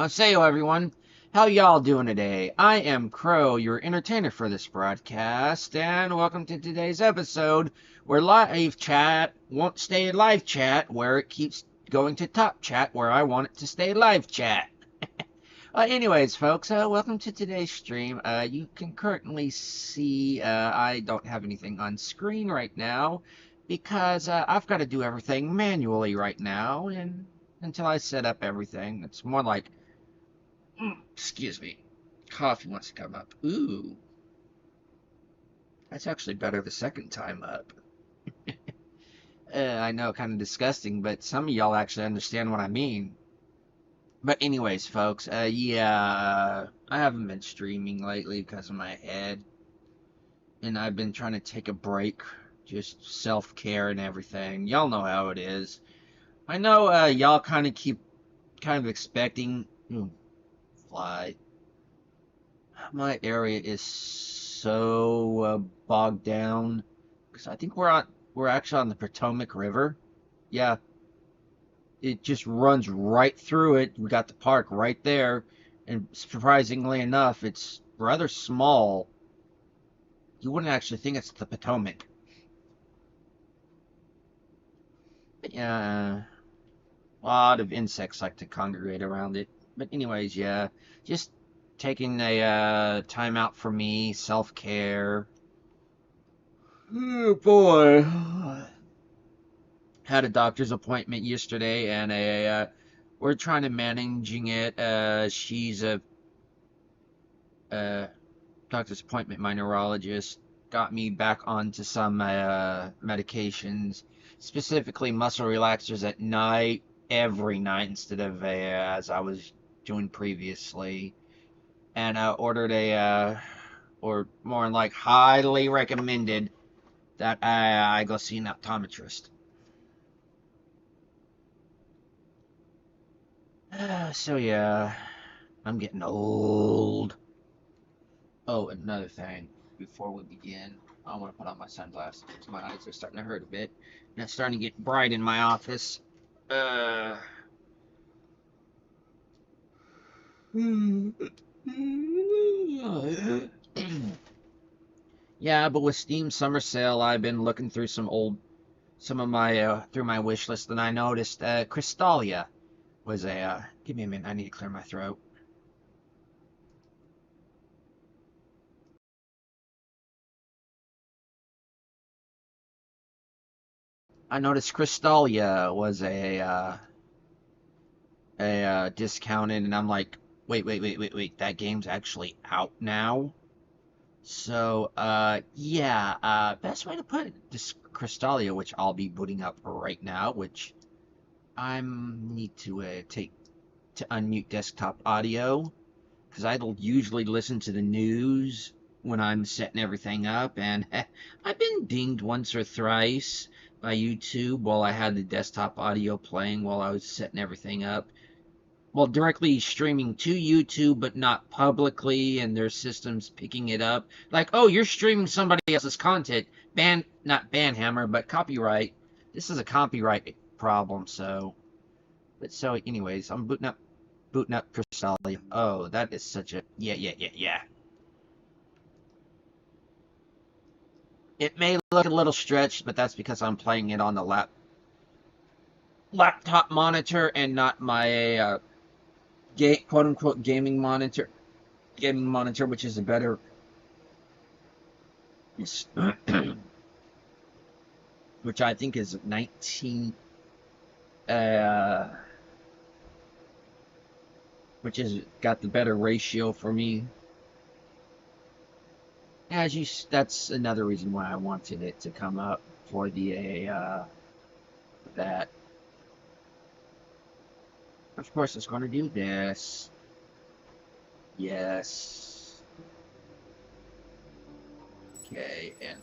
Say everyone. How y'all doing today? I am Crow, your entertainer for this broadcast, and welcome to today's episode where live chat won't stay live chat, where it keeps going to top chat, where I want it to stay live chat. Anyways, folks, welcome to today's stream. You can currently see I don't have anything on screen right now because I've got to do everything manually right now, and until I set up everything, it's more like, excuse me, coffee wants to come up. Ooh, that's actually better the second time up. I know, kind of disgusting, but some of y'all actually understand what I mean. But anyways, folks, yeah, I haven't been streaming lately because of my head, and I've been trying to take a break, just self-care and everything. Y'all know how it is. I know, y'all kind of expecting, fly. My area is so bogged down because I think we're actually on the Potomac River. Yeah, it just runs right through it. We got the park right there, and surprisingly enough, it's rather small. You wouldn't actually think it's the Potomac. But yeah, a lot of insects like to congregate around it. But anyways, yeah, just taking a time out for me, self care. Oh boy, had a doctor's appointment yesterday, and we're trying to managing it. She's a uh, doctor's appointment. My neurologist got me back onto some medications, specifically muscle relaxers at night, every night instead of as I was doing previously, and ordered or more than like highly recommended that I go see an optometrist. So yeah, I'm getting old. Oh, another thing before we begin, I want to put on my sunglasses because my eyes are starting to hurt a bit, and it's starting to get bright in my office. Uh, yeah, but with Steam Summer Sale, I've been looking through some of my through my wish list, and I noticed Kristalia was a. Give me a minute, I need to clear my throat. I noticed Kristalia was a discounted, and I'm like, wait, that game's actually out now. So, yeah, best way to put it, this Kristalia, which I'll be booting up right now, which I need to take to unmute desktop audio, because I'll usually listen to the news when I'm setting everything up, and I've been dinged once or thrice by YouTube while I had the desktop audio playing while I was setting everything up, well, directly streaming to YouTube, but not publicly, and their systems picking it up. Like, oh, you're streaming somebody else's content. Not banhammer, but copyright. This is a copyright problem, so. But so, anyways, I'm booting up Kristala. Oh, that is such a, yeah. It may look a little stretched, but that's because I'm playing it on the laptop monitor and not my quote unquote gaming monitor, which is a better which I think is 19, uh, which is got the better ratio for me. As you, that's another reason why I wanted it to come up for the that. Of course, it's going to do this. Yes. Okay, and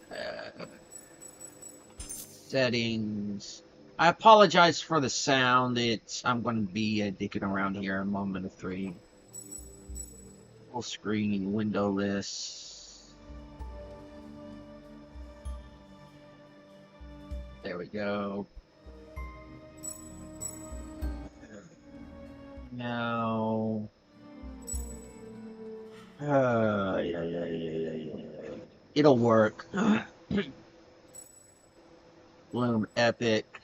settings. I apologize for the sound. I'm going to be digging around here a moment of three. Full screen, windowless. There we go. Now, it'll work. Bloom Epic,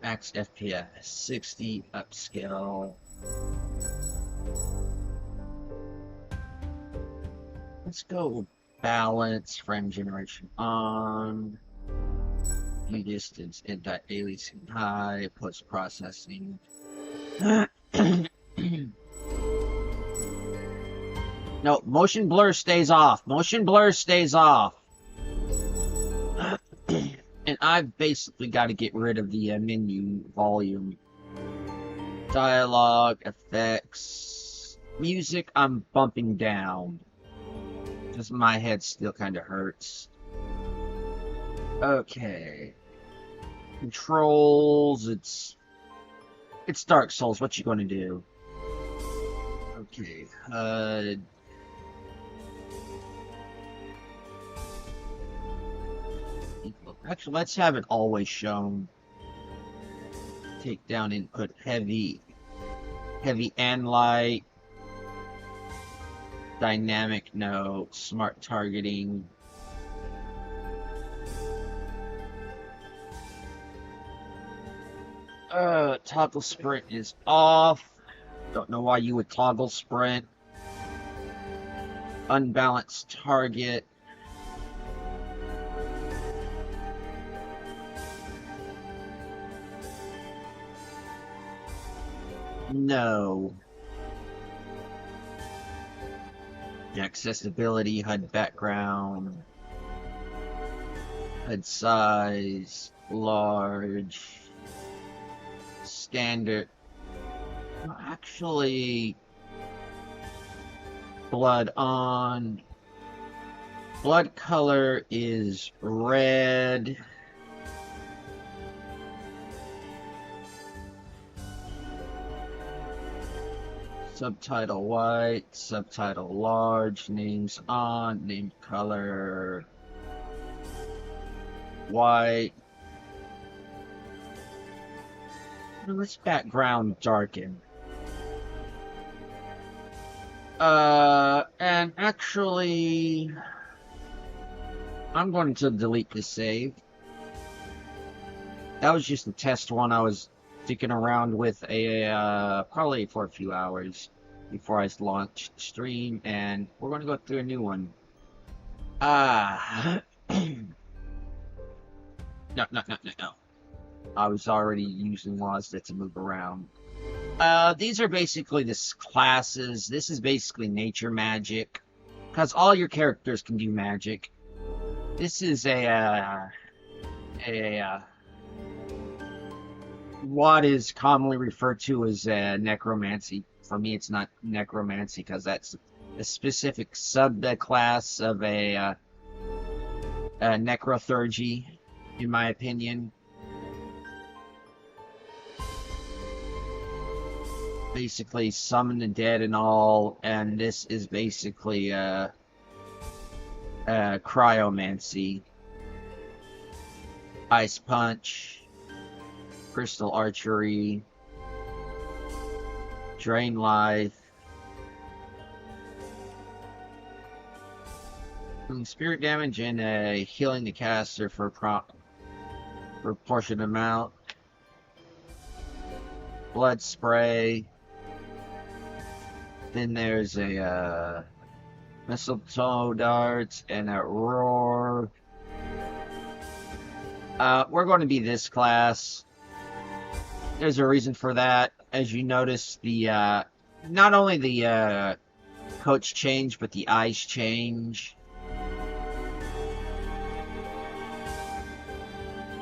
max FPS 60, upscale. Let's go balance, frame generation on, view distance, anti-aliasing high, post processing. No, motion blur stays off. Motion blur stays off. And I've basically got to get rid of the menu volume. Dialogue, effects, music, I'm bumping down. Because my head still kind of hurts. Okay. Controls, it's Dark Souls. What you gonna do? Okay. Actually, let's have it always shown. Take down input heavy and light. Dynamic no, smart targeting. Toggle sprint is off. Don't know why you would toggle sprint. Unbalanced target. No. Accessibility, HUD background, HUD size, large, standard. Actually, blood on. Blood color is red. Subtitle white, subtitle large, names on, name color white. Let's background darken. And actually, I'm going to delete this save. That was just a test one I was sticking around with probably for a few hours before I launched the stream, and we're going to go through a new one. No. I was already using WASD to move around. These are basically the classes. This is basically nature magic, because all your characters can do magic. This is what is commonly referred to as necromancy. For me, it's not necromancy because that's a specific subclass of a necrothurgy, in my opinion. Basically, summon the dead and all, and this is basically cryomancy, ice punch, crystal archery, drain life, spirit damage, and healing the caster for a proportionate amount, blood spray. Then there's a mistletoe darts and a roar. We're going to be this class. There's a reason for that. As you notice, the not only the coats change, but the eyes change.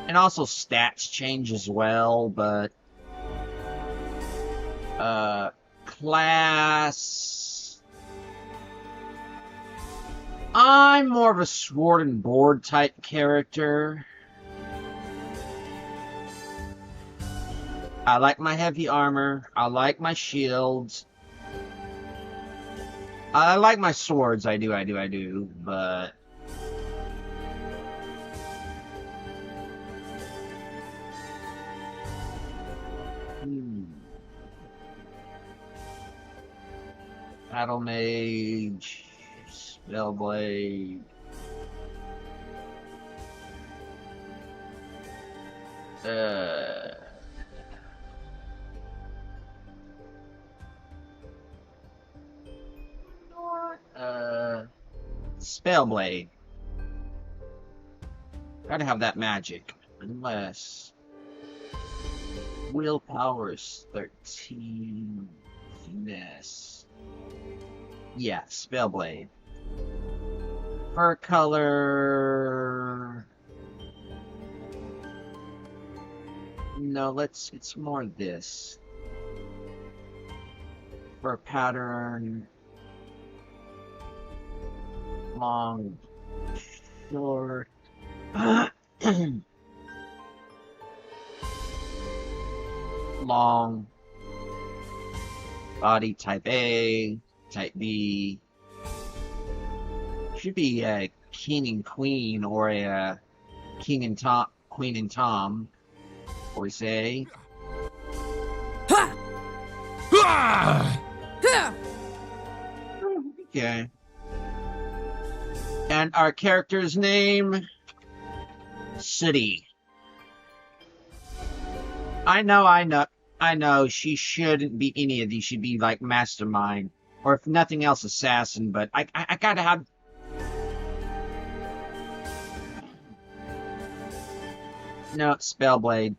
And also stats change as well, but class, I'm more of a sword and board type character. I like my heavy armor. I like my shields. I like my swords. I do. But Battle Mage, Spellblade. Uh, Spellblade. Gotta have that magic. Unless willpower's 13. Finesse. Yeah, Spellblade. Fur color. No, it's more this. Fur pattern. Long, short. Long. Body type A, type B. Should be a king and queen, or a king and Tom, queen and Tom, or say. Okay. And our character's name? City. I know, she shouldn't be any of these. She'd be like Mastermind. Or if nothing else, Assassin, but I gotta have... No, Spellblade.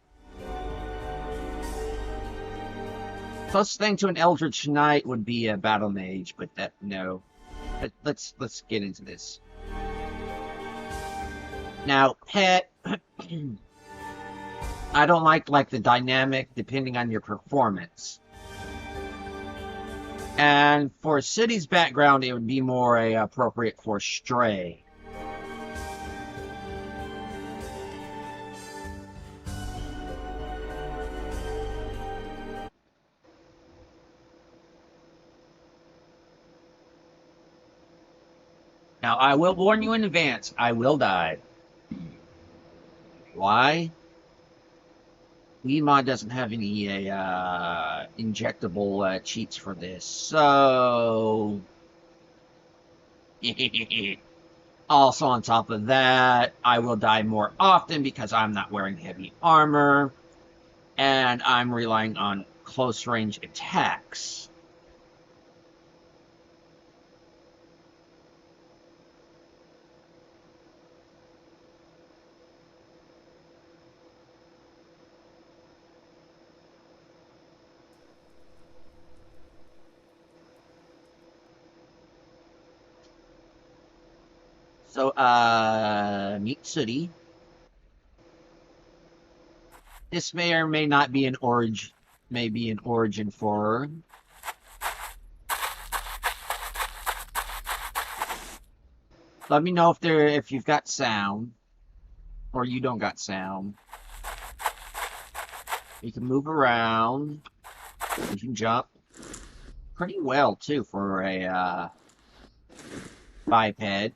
Closest thing to an Eldritch Knight would be a Battle Mage, but that, no. But let's get into this. Now, pet... I don't like the dynamic depending on your performance. And for City's background, it would be more appropriate for Stray. Now, I will warn you in advance, I will die. Why? Weemon doesn't have any injectable cheats for this, so... Also, on top of that, I will die more often because I'm not wearing heavy armor, and I'm relying on close-range attacks. So, meet Sooty. This may or may not be an origin, for her. Let me know if you've got sound, or you don't got sound. You can move around. You can jump pretty well too for a biped.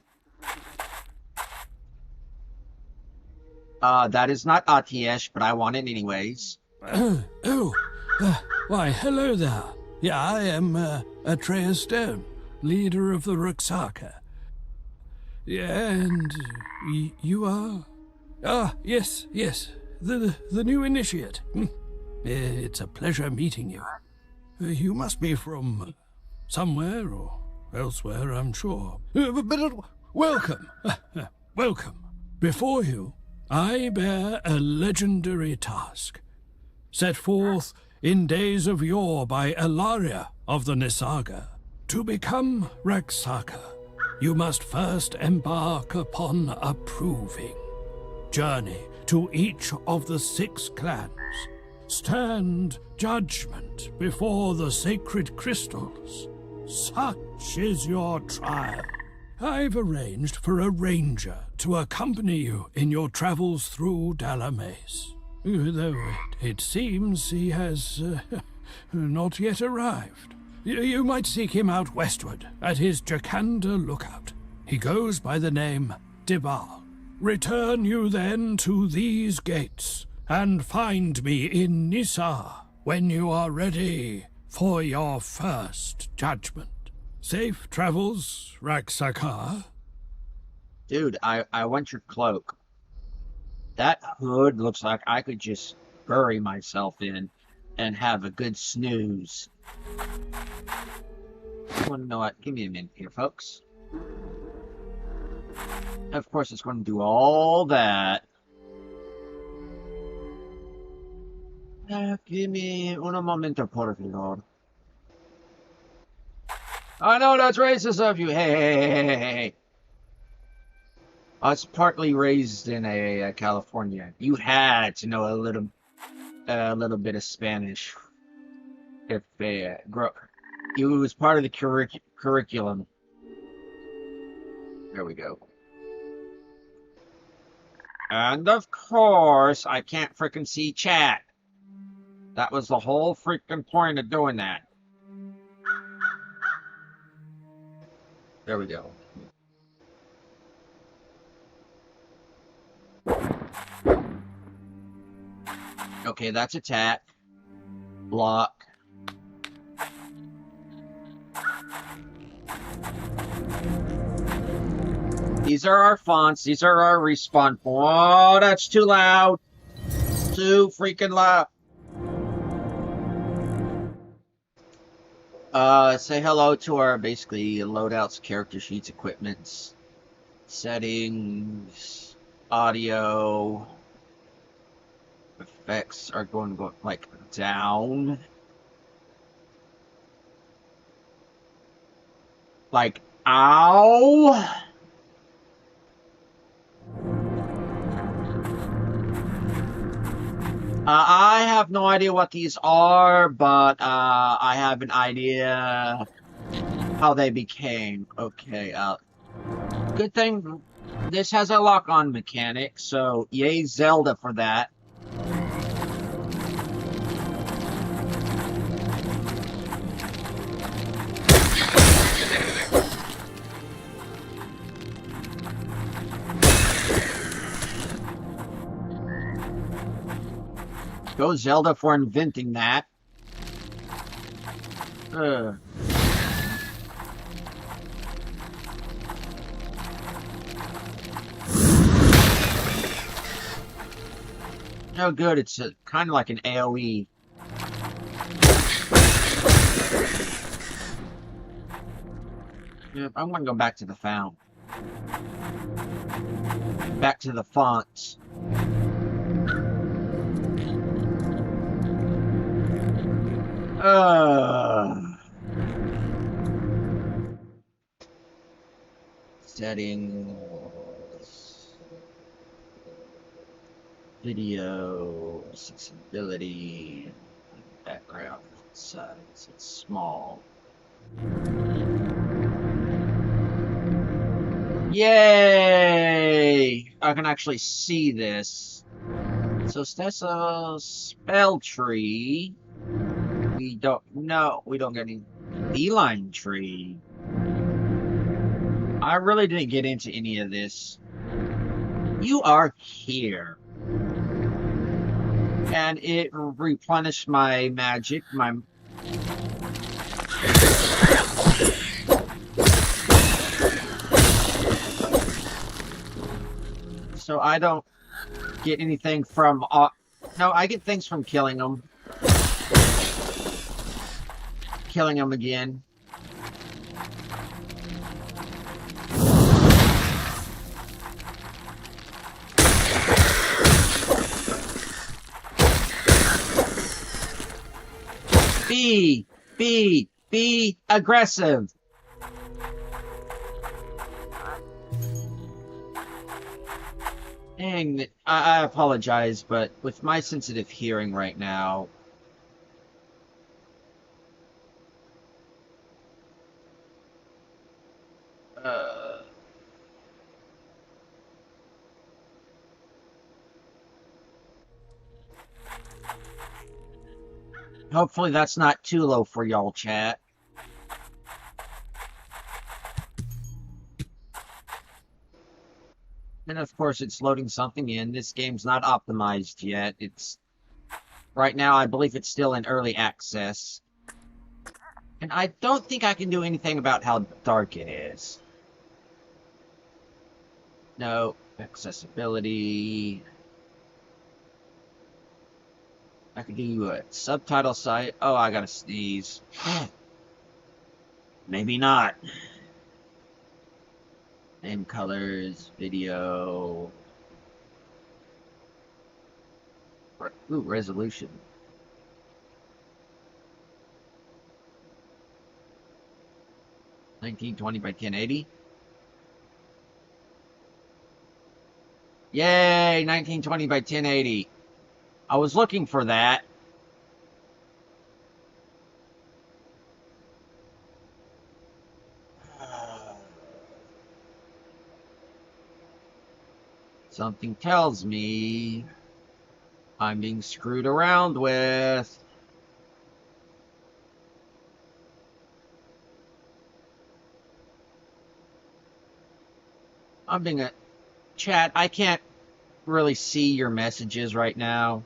That is not Atiesh, but I want it anyways. Why, hello there. Yeah, I am Atreus Stone, leader of the Ruxaka. Yeah, and you are? Yes, the new initiate. It's a pleasure meeting you. You must be from somewhere or elsewhere, I'm sure. But welcome, welcome. Before you, I bear a legendary task, set forth in days of yore by Elaria of the Nisaga. To become Ruxaka, you must first embark upon a proving journey to each of the 6 clans. Stand judgment before the sacred crystals. Such is your trial. I've arranged for a ranger to accompany you in your travels through Dalamace, though it seems he has not yet arrived. You might seek him out westward at his Jakanda lookout. He goes by the name Dibal. Return you then to these gates and find me in Nissa when you are ready for your first judgment. Safe travels, Raksaka. Dude, I want your cloak. That hood looks like I could just bury myself in and have a good snooze. You want to know what? Give me a minute here, folks. Of course, it's going to do all that. Give me un momento, por favor. I know that's racist of you. Hey. I was partly raised in California. You had to know a little bit of Spanish. If it was part of the curriculum. There we go. And of course, I can't frickin' see chat. That was the whole freaking point of doing that. There we go. Okay, that's attack. Block. These are our fonts. These are our respawn. Oh, that's too loud. Too freaking loud. Say hello to our basically loadouts, character sheets, equipments, settings, audio, effects are going to go like down. Like, ow! I have no idea what these are, but I have an idea how they became. Okay, good thing this has a lock-on mechanic, so yay Zelda for that. Go Zelda for inventing that. No good, it's kind of like an AoE. Yep, I'm gonna go back to the fount. Back to the fonts. Settings, video, accessibility, background size, it's small. Yay! I can actually see this. So that's a spell tree. We don't get any beeline tree. I really didn't get into any of this. You are here. And it replenished my magic, so I don't get anything from, no, I get things from killing them. Killing them again. Be aggressive. Dang, I apologize, but with my sensitive hearing right now, hopefully that's not too low for y'all, chat. And of course it's loading something in. This game's not optimized yet. It's right now, I believe it's still in early access. And I don't think I can do anything about how dark it is. No. Accessibility. I can do a subtitle site. Oh, I gotta sneeze. Maybe not. Name, colors, video. Ooh, resolution. (1920 by 1080). Yay, 1920 by 1080. I was looking for that. Something tells me I'm being screwed around with. I'm being a chat. I can't really see your messages right now.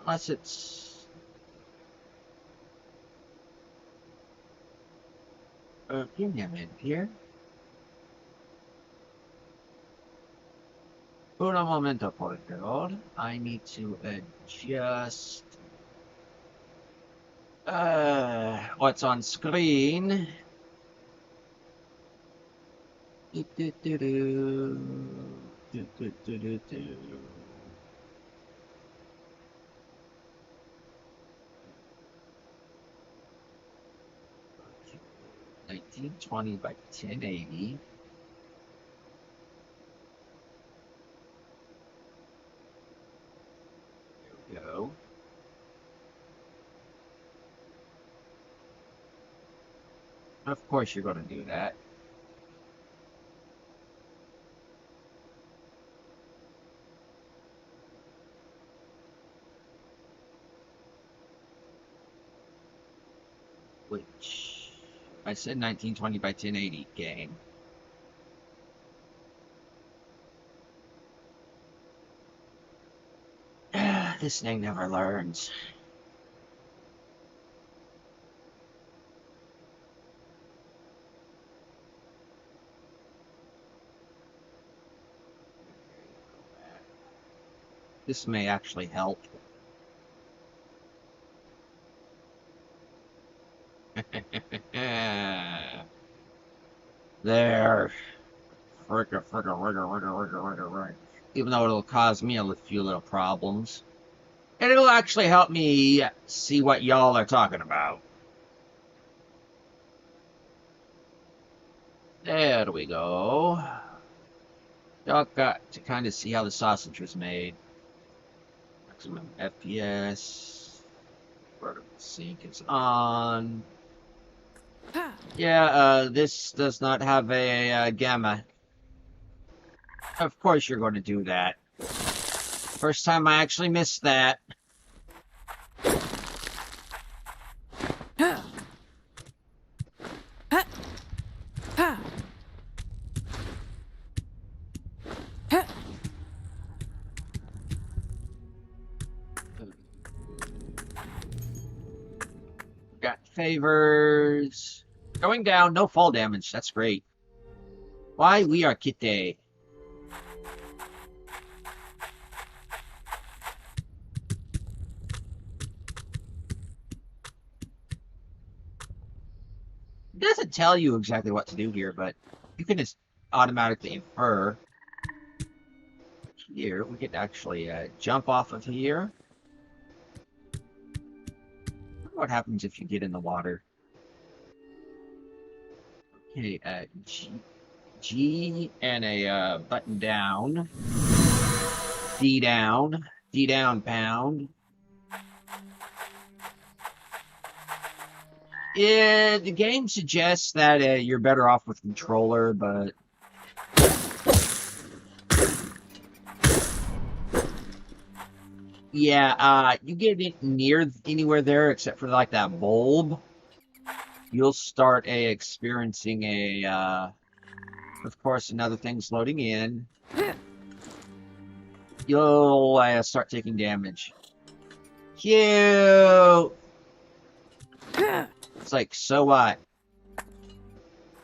Unless it's... give me a minute here. Un momento, por favor. I need to adjust what's on screen. Do, do, do, do. Do, do, do, do, do. 1920 by 1080. There we go. Of course you're going to do that. Which I said 1920 by 1080 game. This thing never learns. This may actually help. There. Fricka. Even though it'll cause me a few little problems. And it'll actually help me see what y'all are talking about. There we go. Y'all got to kind of see how the sausage was made. Maximum FPS. Vertical sync is on. Yeah, this does not have a gamma. Of course you're going to do that. First time I actually missed that. Got favors. Going down, no fall damage. That's great. Why we are kitty. It doesn't tell you exactly what to do here, but you can just automatically infer. Here, we can actually jump off of here. What happens if you get in the water? Okay, G and a button down. D down, pound. Yeah, the game suggests that you're better off with controller, but yeah, you get it near anywhere there except for like that bulb, you'll start experiencing of course, another thing's loading in. You'll start taking damage. Cute! It's like, so what?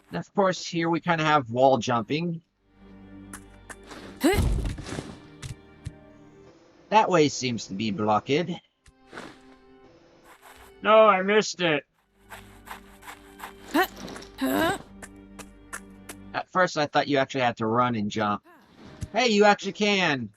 And of course, here we kind of have wall jumping. That way seems to be blocked. No, I missed it. At first, I thought you actually had to run and jump. Hey, you actually can.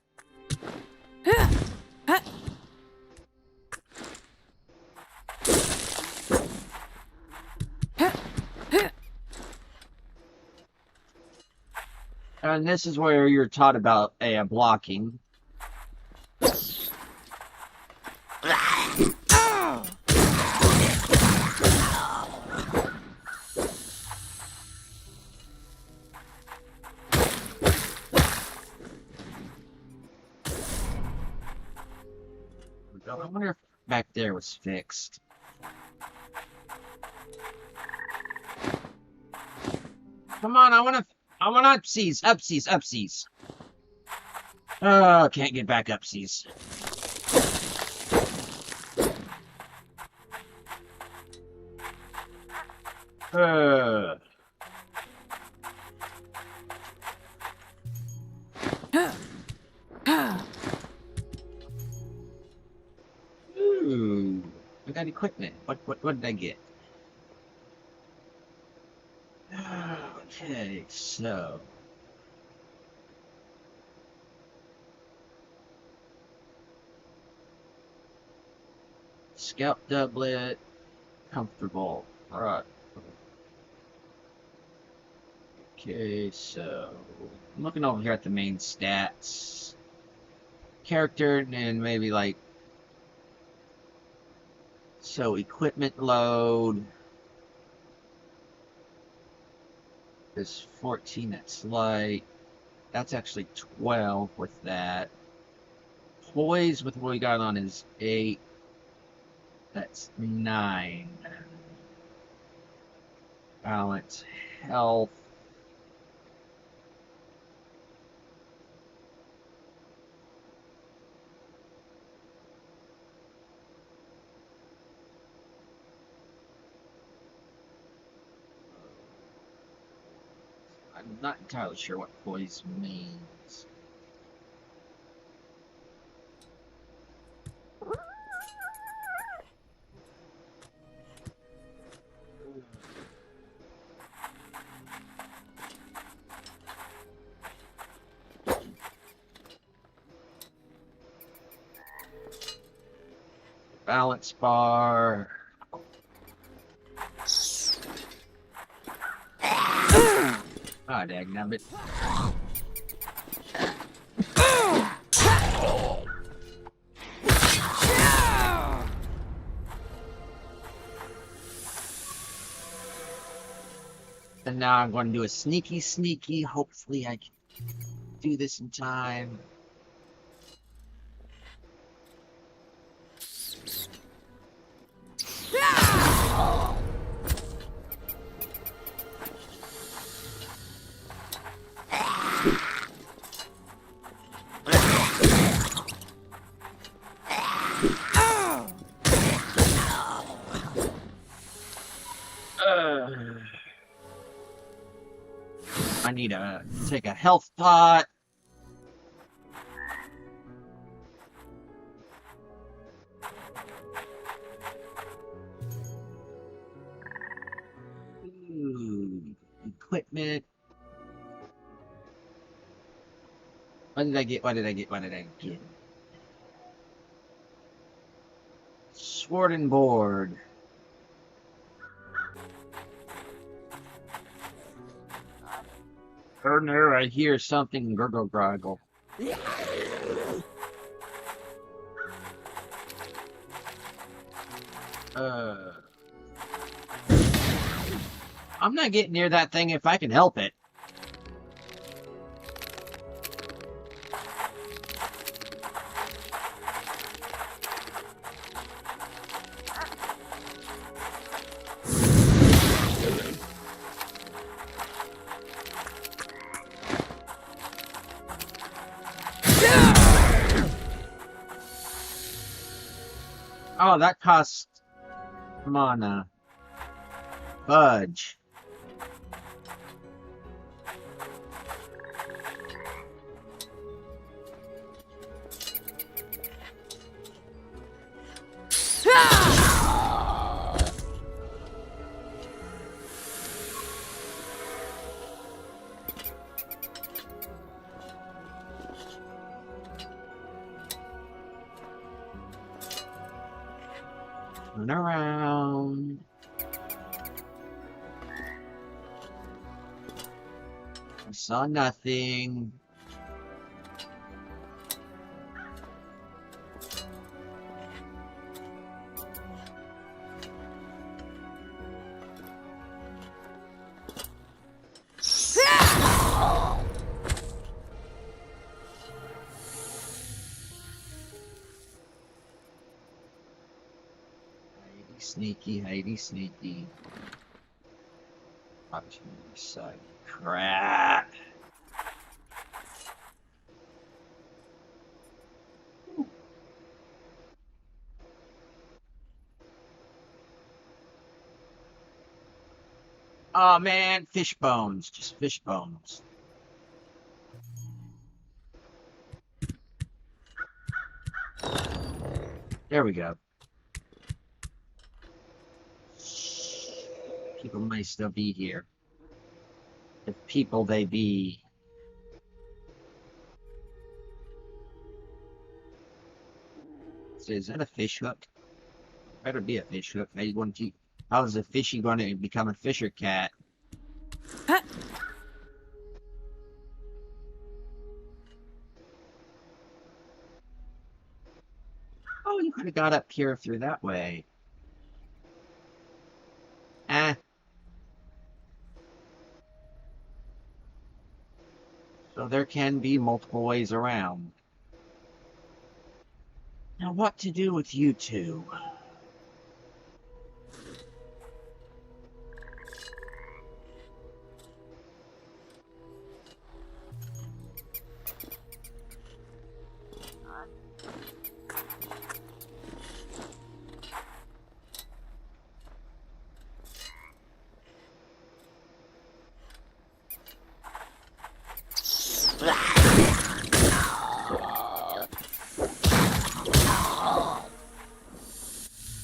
And this is where you're taught about blocking. I wonder if back there was fixed. Come on, I want upsies, upsies, upsies. Oh, can't get back upsies. Ooh, I got equipment. What did I get? Okay, so Scout doublet, comfortable. Alright. Okay, so I'm looking over here at the main stats. Character and maybe like so equipment load is 14, that's light. That's actually 12 with that. Poise with what we got on is 8. That's 9. Balance, health. I'm not entirely sure what poise means. Balance bar. Ah, dagnabbit. And now I'm going to do a sneaky. Hopefully I can do this in time. I need to take a health pot. Ooh, equipment. What did I get? What did I get? Sword and board. Oh no, I hear something gurgle groggle. I'm not getting near that thing if I can help it. Oh, that costs mana. Fudge. Turn around. I saw nothing. Sneaky, hidey, sneaky. Opportunity side. Crap. Oh man, fish bones. Just fish bones. There we go. People may still be here. If people they be. So is that a fish hook? Better be a fish hook. Maybe one to. How is a fishy going to become a fisher cat? Oh, you could have got up here through that way. Eh. So there can be multiple ways around. Now what to do with you two?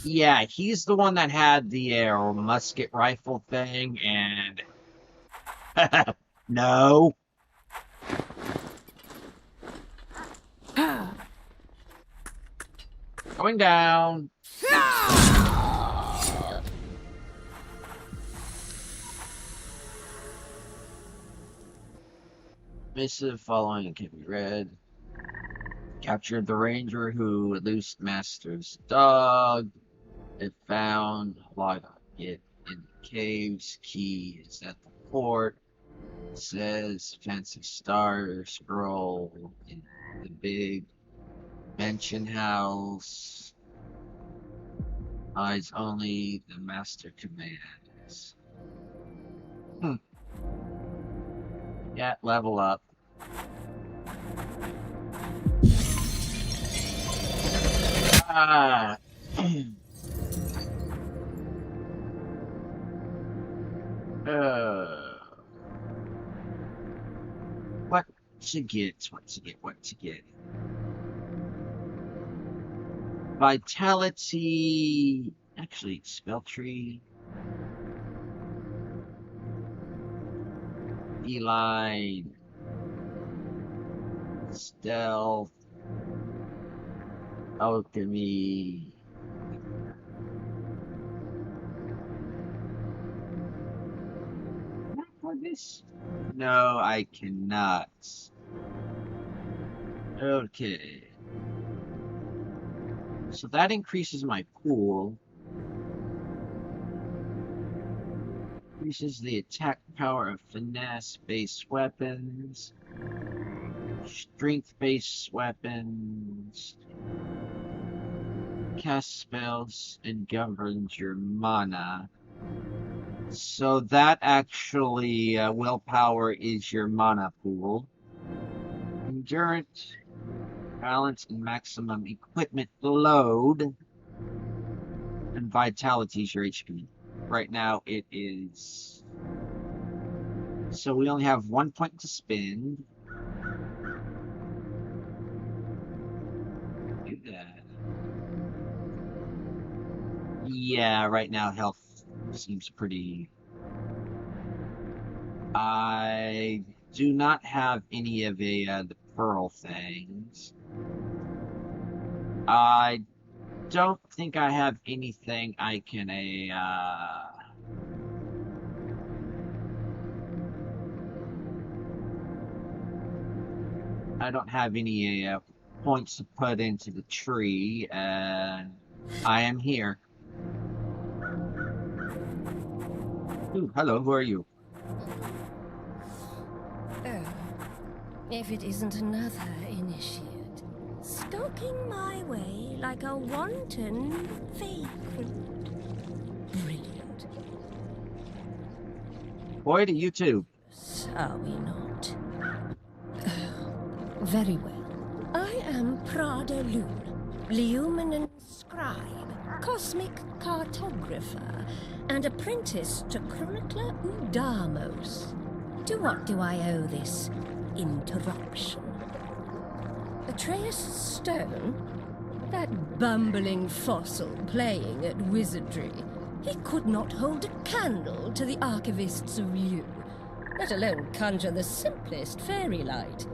Yeah, he's the one that had the musket rifle thing, and no. Going down. Missive following can be read. Captured the ranger who loosed master's dog. It found log it in the caves. Key is at the port. It says fancy star scroll in the big mansion house. Eyes only the master commands. Yeah, level up. Ah. What to get? What to get? What to get? Vitality. Actually, spell tree. Feline. Stealth. Alchemy. Not for this. No, I cannot. Okay. So that increases my pool. Increases the attack power of finesse-based weapons. Strength-based weapons. Cast spells and governs your mana. So that actually, willpower is your mana pool. Endurance, balance, and maximum equipment load. And vitality is your HP. Right now it is. So we only have 1 point to spend. Do that. Yeah, right now health seems pretty. I do not have any of the pearl things. I don't think I have anything I can I don't have any points to put into the tree, and I am here. Ooh, hello, who are you? Oh, if it isn't another initiate. Stalking my way like a wanton vagrant. Brilliant. Boy, to you too. Are we not? Very well. I am Prada Lune, Leuminian scribe, cosmic cartographer, and apprentice to Chronicler Udamos. To what do I owe this interruption? Atreus Stone? That bumbling fossil playing at wizardry. He could not hold a candle to the archivist's view, let alone conjure the simplest fairy light.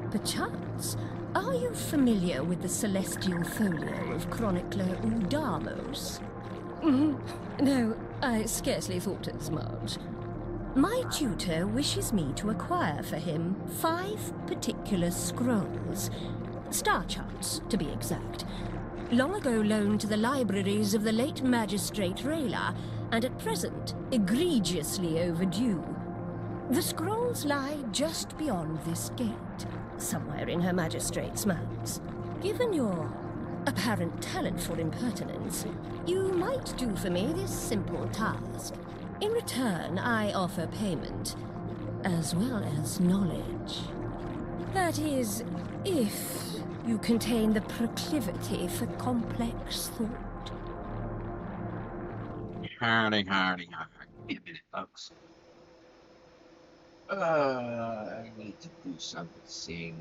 Perchance, are you familiar with the celestial folio of Chronicler Udamos? No, I scarcely thought as much. My tutor wishes me to acquire for him 5 particular scrolls. Star charts, to be exact. Long ago loaned to the libraries of the late Magistrate Rayla, and at present egregiously overdue. The scrolls lie just beyond this gate, somewhere in Her Magistrate's mounds. Given your apparent talent for impertinence, you might do for me this simple task. In return, I offer payment, as well as knowledge. That is, if you contain the proclivity for complex thought. Howdy. Wait a minute, folks. I need to do something.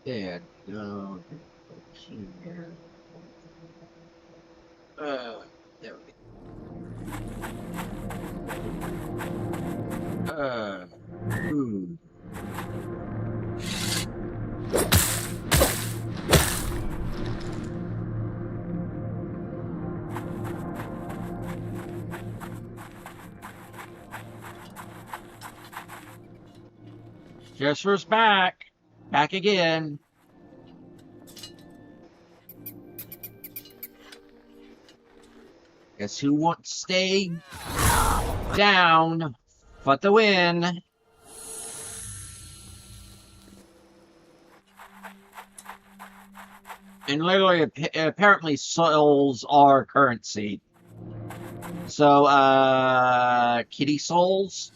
There, no, here. There we go. Food. Jesper's back. Back again. Guess who won't stay down but the win? And literally, apparently, souls are currency. So, kitty souls.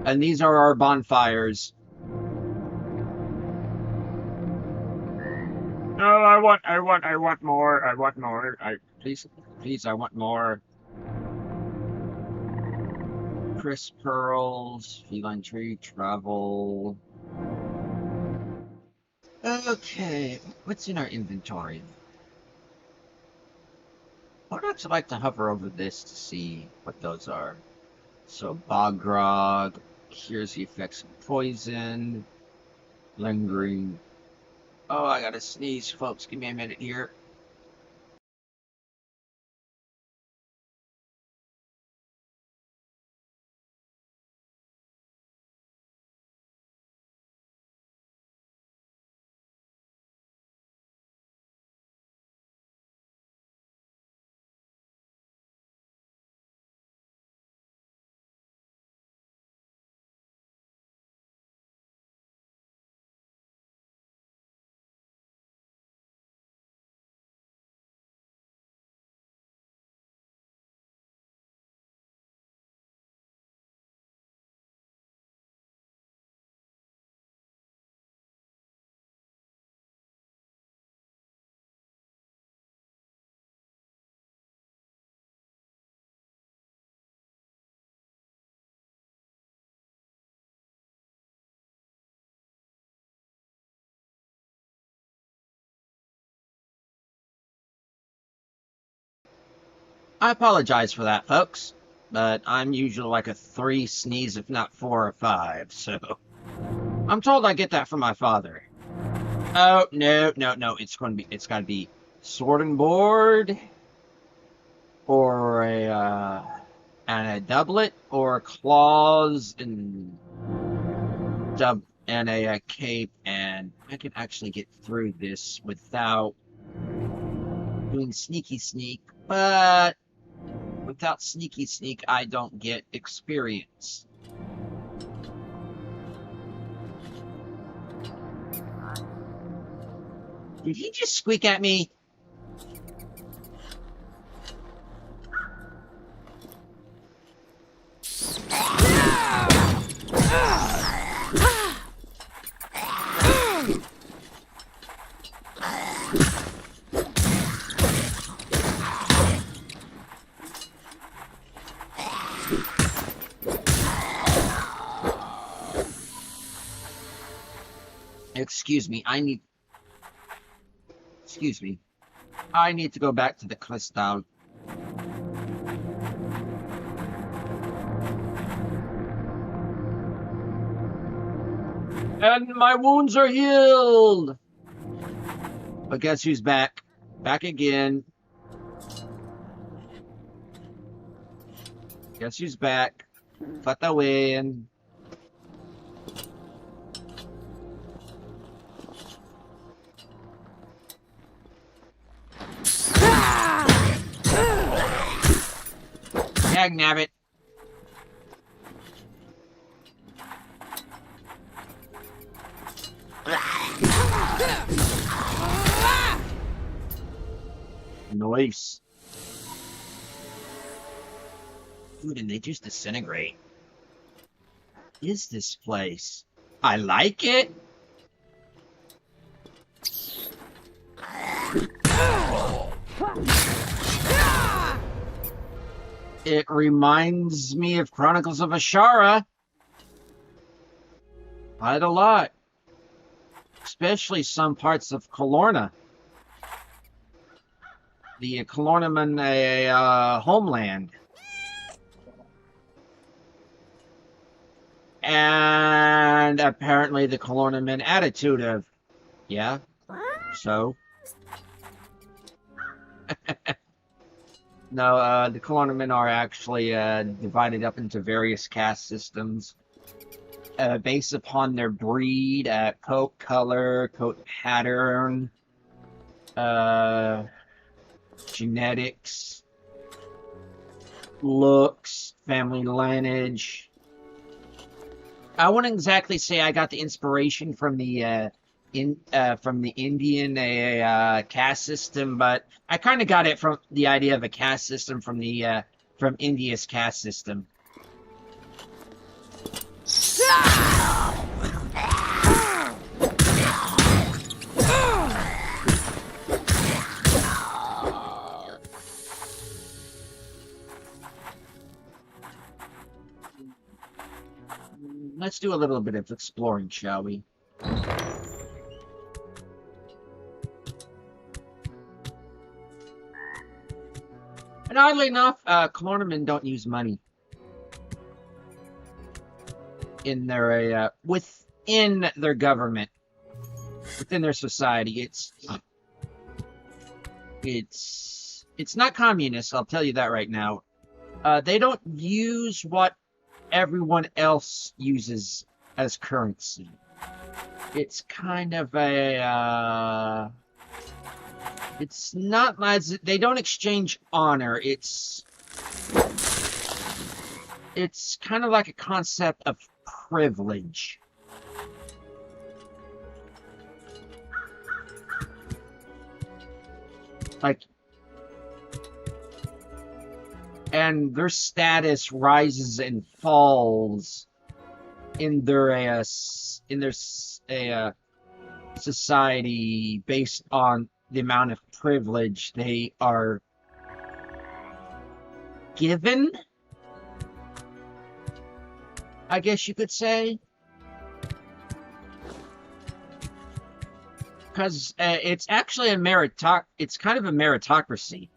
And these are our bonfires. No, I want more. Please, I want more. Crisp pearls, feline tree, travel. Okay, what's in our inventory? I would actually like to hover over this to see what those are. So, Bogrog cures the effects of poison, lingering. Oh, I gotta sneeze, folks. Give me a minute here. I apologize for that, folks, but I'm usually like a 3 sneeze, if not 4 or 5, so I'm told I get that from my father. Oh, no, no, no, it's gotta be sorting board, or and a doublet, or claws, and a cape, and I can actually get through this without doing sneaky sneak, but without sneaky sneak, I don't get experience. Did he just squeak at me? Excuse me, Excuse me. I need to go back to the Kristala. And my wounds are healed! But guess who's back? Back again. Guess who's back? Fatawin. Nabbit. Nice. Dude, and they just disintegrate. What is this place? I like it. It reminds me of Chronicles of Ashara. Quite a lot. Especially some parts of Kalorna. The Kalornaman homeland. And apparently the Kalornaman attitude of, yeah, so. No, the Kalornamen are actually divided up into various caste systems based upon their breed, coat color, coat pattern, genetics, looks, family lineage. I wouldn't exactly say I got the inspiration from the Indian caste system, but I kind of got it from the idea of a caste system from the from India's caste system. Let's do a little bit of exploring, shall we? And oddly enough, Kalornamen don't use money in their within their government, within their society. It's not communist. I'll tell you that right now. They don't use what everyone else uses as currency. It's kind of a it's not as they don't exchange honor. It's kind of like a concept of privilege. Like, and their status rises and falls in their society based on the amount of privilege they are given, I guess you could say. Because it's actually it's kind of a meritocracy.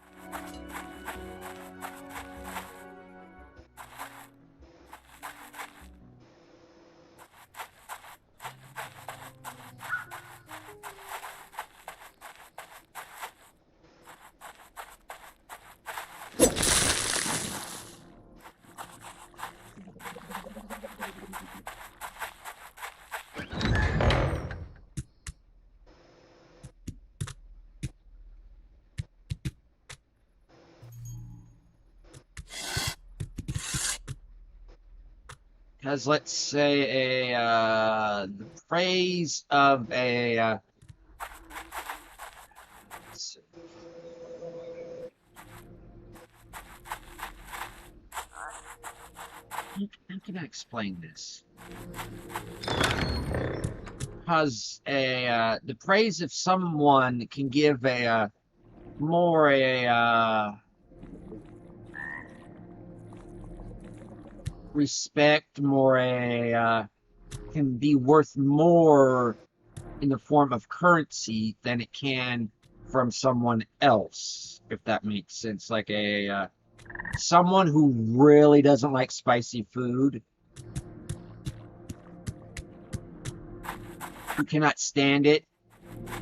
has, let's say, the praise of a, how can I explain this? Because the praise of someone can give a more respect, more can be worth more in the form of currency than it can from someone else, if that makes sense. Like someone who really doesn't like spicy food, who cannot stand it,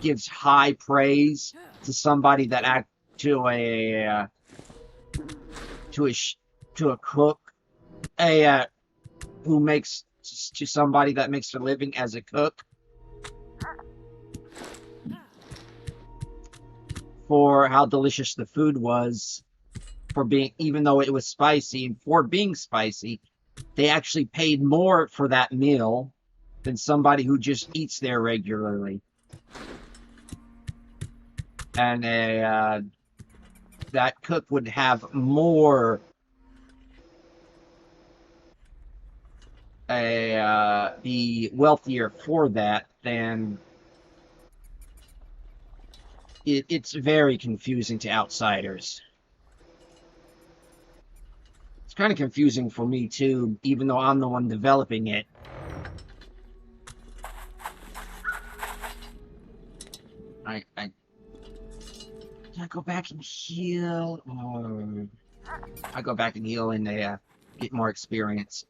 gives high praise to somebody that to a cook, who makes to somebody that makes a living as a cook, for how delicious the food was, for being, even though it was spicy, and for being spicy, they actually paid more for that meal than somebody who just eats there regularly. And that cook would have more be wealthier for that than it's very confusing to outsiders. It's kind of confusing for me too, even though I'm the one developing it. Can I go back and heal, or I go back and heal and get more experience?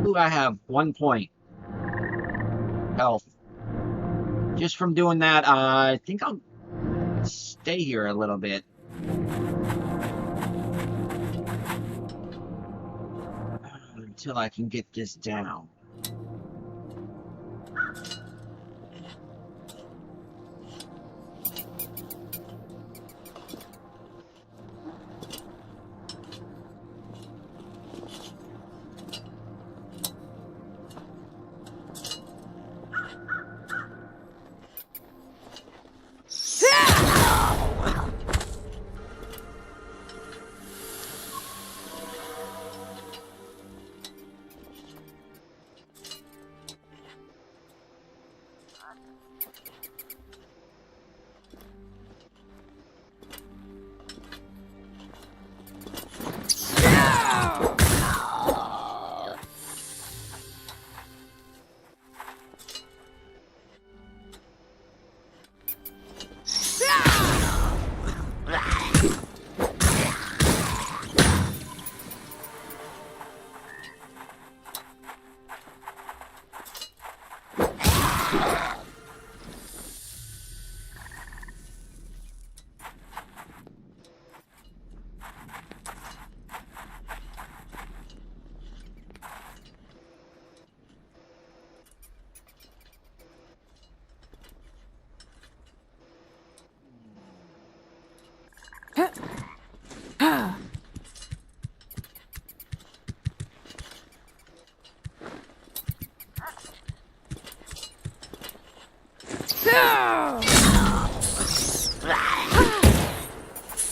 Ooh, I have 1 point health. Just from doing that, I think I'll stay here a little bit. Until I can get this down.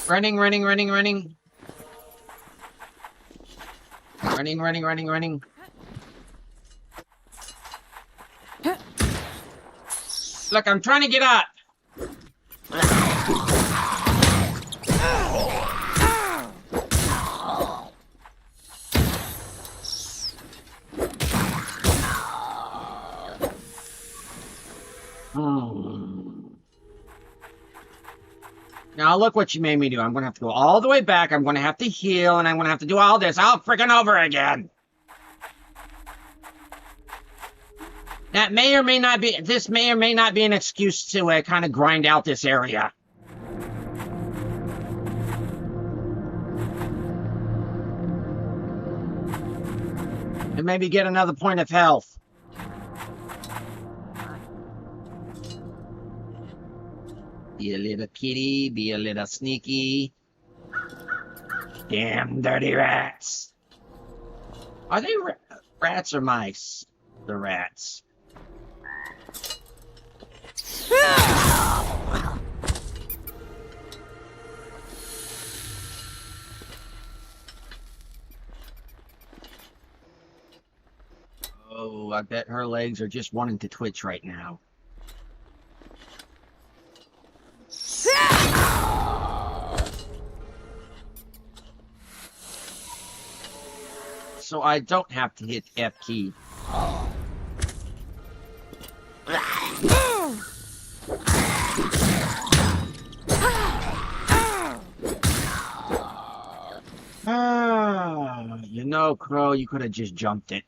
Running. Running. Look, I'm trying to get up. Now look what you made me do. I'm going to have to go all the way back. I'm going to have to heal, and I'm going to have to do all this all freaking over again. That may or may not be, this may or may not be an excuse to kind of grind out this area. And maybe get another point of health. Be a little kitty, be a little sneaky. Damn dirty rats. Are they rats or mice? The rats. Oh, I bet her legs are just wanting to twitch right now. So I don't have to hit F key. You know, Crow, you could have just jumped it.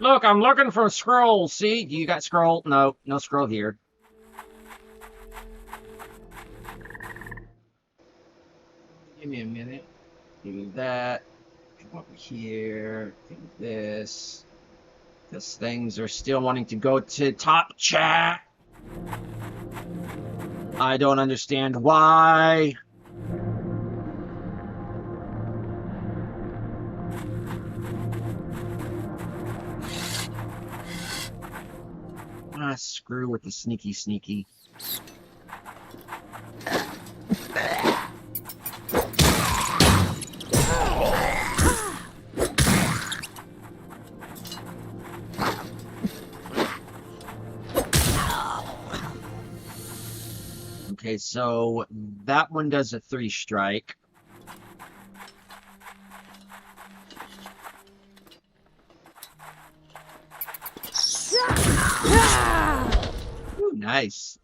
Look, I'm looking for a scroll. See? You got scroll? No, no scroll here. Give me a minute. Do that. Come over here. Do this. Because things are still wanting to go to top chat. I don't understand why. Ah, screw with the sneaky. Okay, so that one does a 3 strike. Ooh, nice.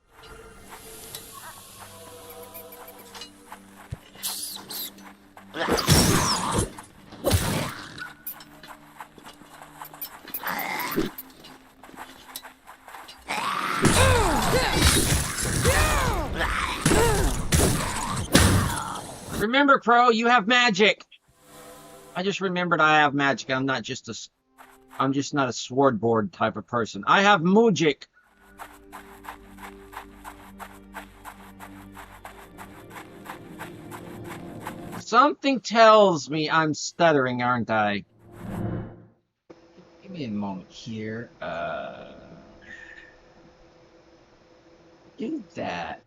Remember, Crow, you have magic. I just remembered I have magic. I'm just not a sword board type of person. I have Mujic. Something tells me I'm stuttering, aren't I? Give me a moment here. Do that.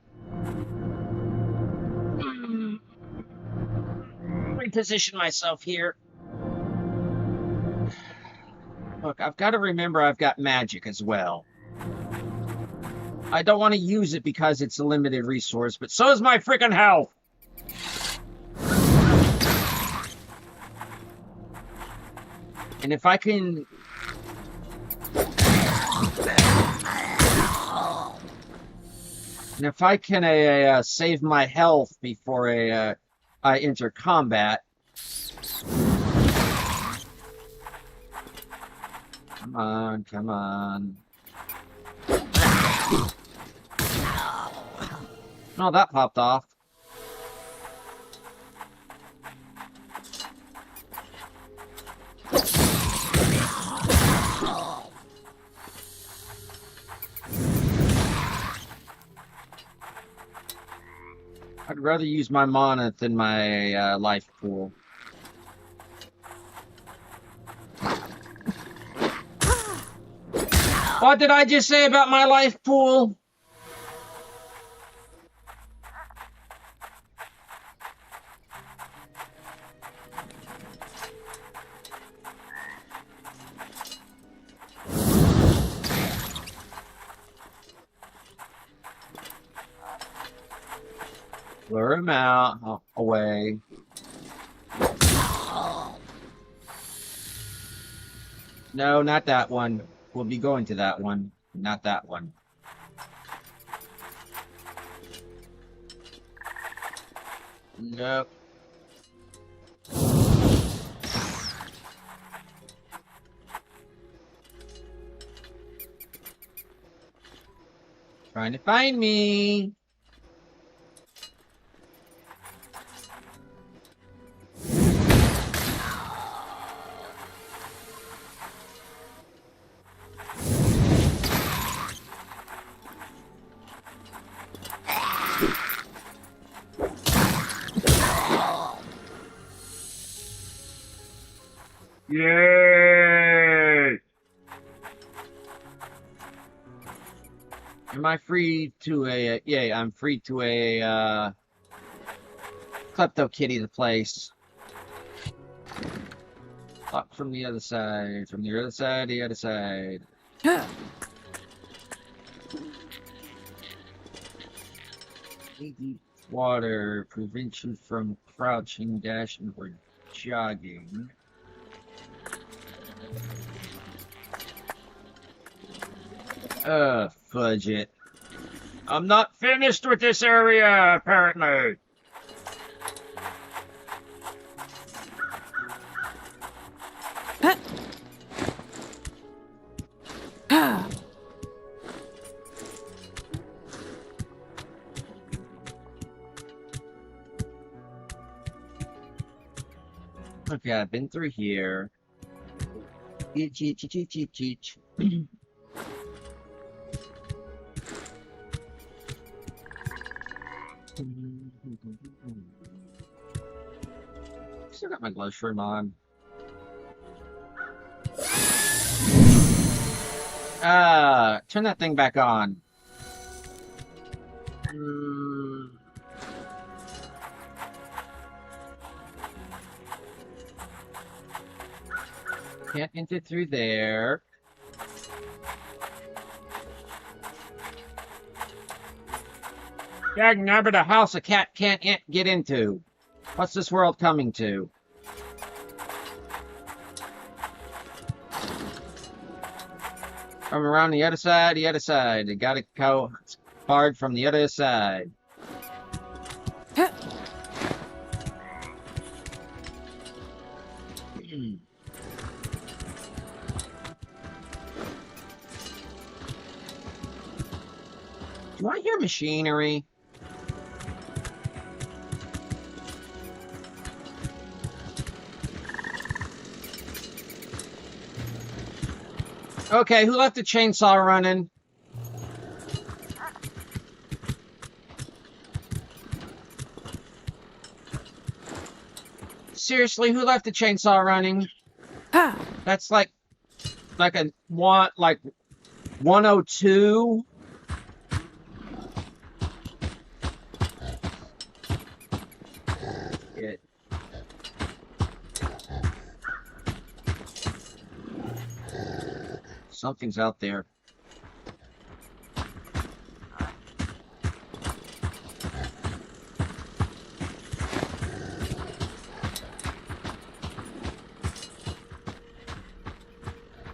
Reposition myself here. Look, I've got to remember I've got magic as well. I don't want to use it because it's a limited resource, but so is my freaking health. And if I can... And if I can save my health before I enter combat... Come on, come on. Oh, that popped off. I'd rather use my mana than my life pool. What did I just say about my life pool? Lure him out. Oh, away. No, not that one. We'll be going to that one. Not that one. Nope. Trying to find me. Yay! Am I free to a... Yay, I'm free to a, Klepto Kitty the place. Up from the other side, from the other side, the other side. Deep water prevents you from crouching, dashing, or jogging. Fudge it. I'm not finished with this area, apparently. Okay, I've been through here. Each. Still got my glow shroom on. Turn that thing back on. Can't enter through there. Dag nabbit, a house a cat can't get into. What's this world coming to? From around the other side, You gotta go hard from the other side. Do I hear machinery? Okay, who left the chainsaw running? Seriously, who left the chainsaw running? That's like a 102. Shit. Something's out there.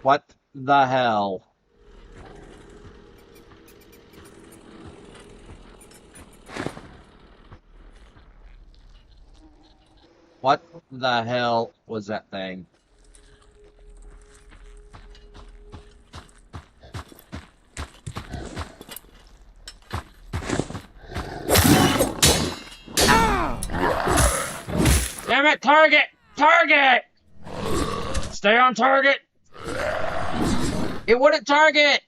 What the hell? What the hell was that thing? Damn it, target! Target! Stay on target! It wouldn't target!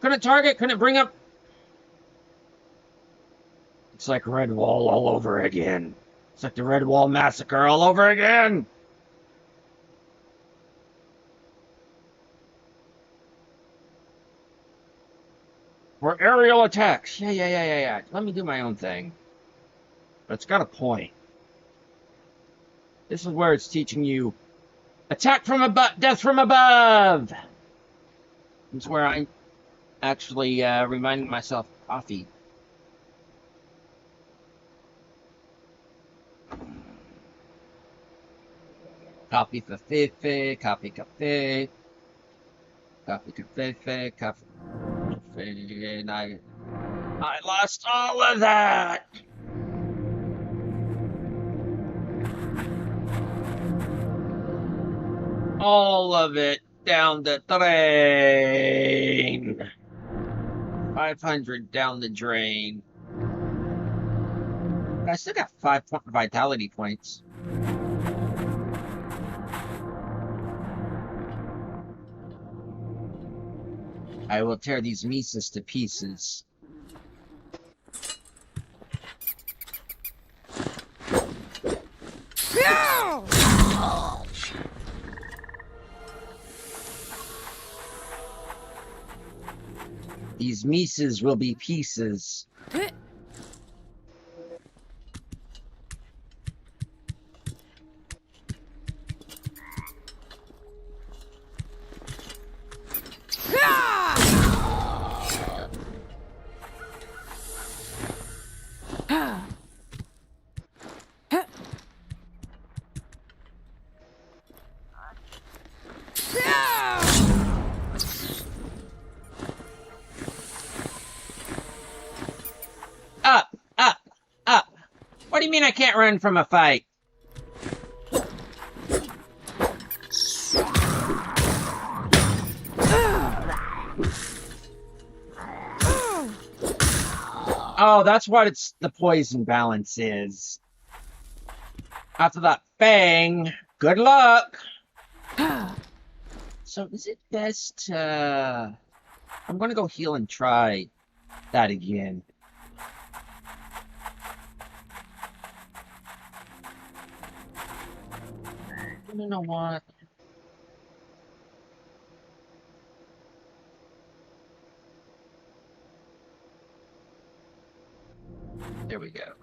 Couldn't target, couldn't bring up... It's like Red Wall all over again. It's like the Red Wall Massacre all over again! Or aerial attacks. Yeah. Let me do my own thing. But it's got a point. This is where it's teaching you attack from above, death from above. It's where I'm actually reminding myself coffee. Coffee for Fefe, coffee cafe, coffee cafe, coffee, and I lost all of that. All of it down the drain. 500 down the drain. I still got 5 vitality points. I will tear these Mises to pieces. These Mises will be pieces. Up, up, up. What do you mean I can't run from a fight? Oh, that's what the poison balance is. After that bang, good luck. So is it best I'm gonna go heal and try that again. You know what? There we go.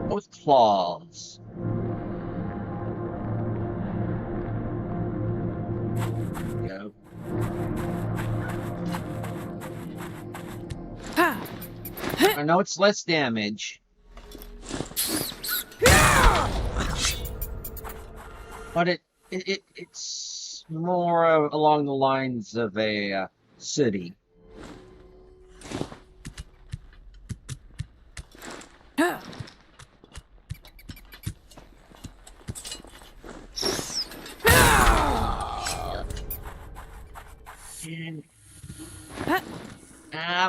Both claws. Go. I know it's less damage. But it's more along the lines of a city.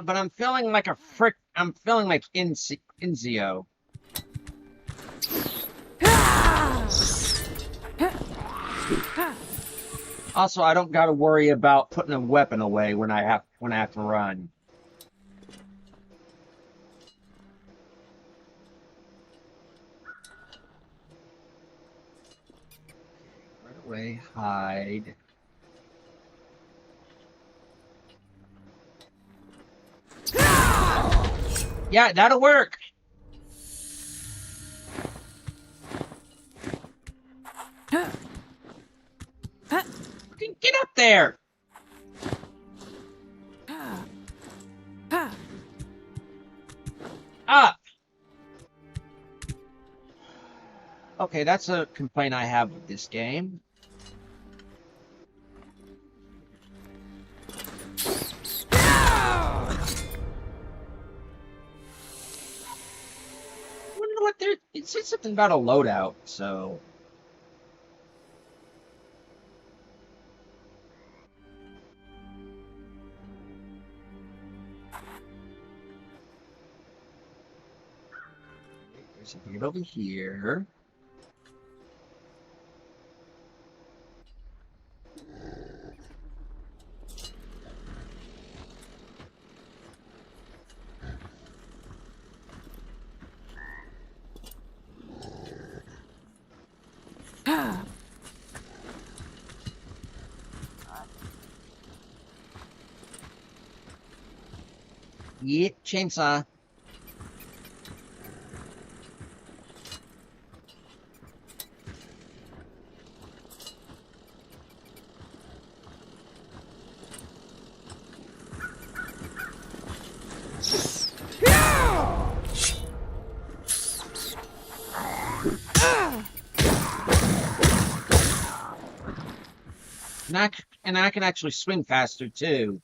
But I'm feeling like I'm feeling like Inzio. Also, I don't gotta worry about putting a weapon away when I have to run. Right away, hide. Yeah, that'll work. Get up there. Up. Okay, that's a complaint I have with this game. It said something about a loadout, so. There's something over here. Yep, chainsaw. And I can actually swing faster too.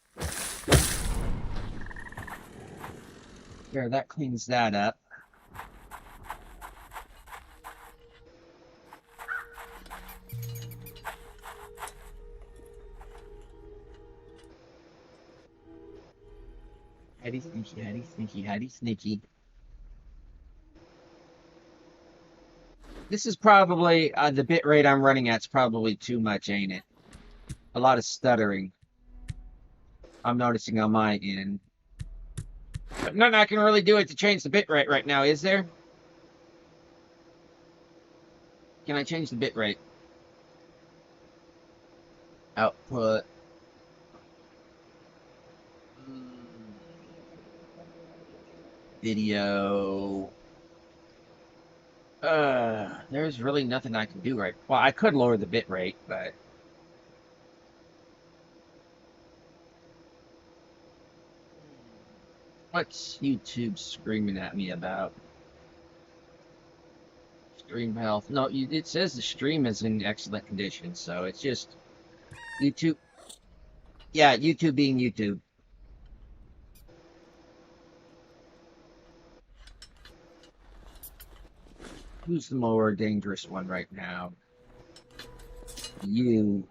There, that cleans that up. Hatty sneaky, hatty sneaky, hatty sneaky. This is probably, the bit rate I'm running at's probably too much, ain't it? A lot of stuttering. I'm noticing on my end. But nothing I can really do it to change the bit rate right now, is there? Can I change the bit rate? output. Mm, Video. There's really nothing I can do right. Well, I could lower the bit rate, but what's YouTube screaming at me about? Stream health. No, it says the stream is in excellent condition, so it's just YouTube. Yeah, YouTube being YouTube. Who's the more dangerous one right now? You.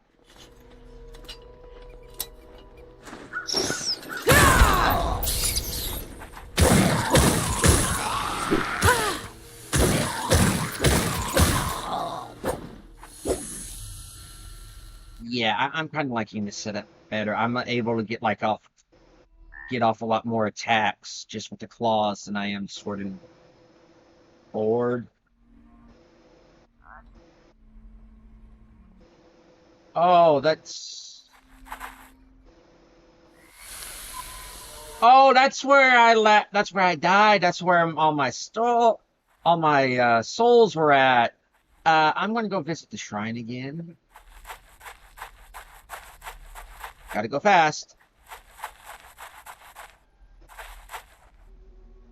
Yeah, I'm kind of liking this setup better. I'm able to get off a lot more attacks just with the claws than I am sword board. Oh, that's where that's where I died. That's where all my souls were at. I'm gonna go visit the shrine again. Gotta go fast.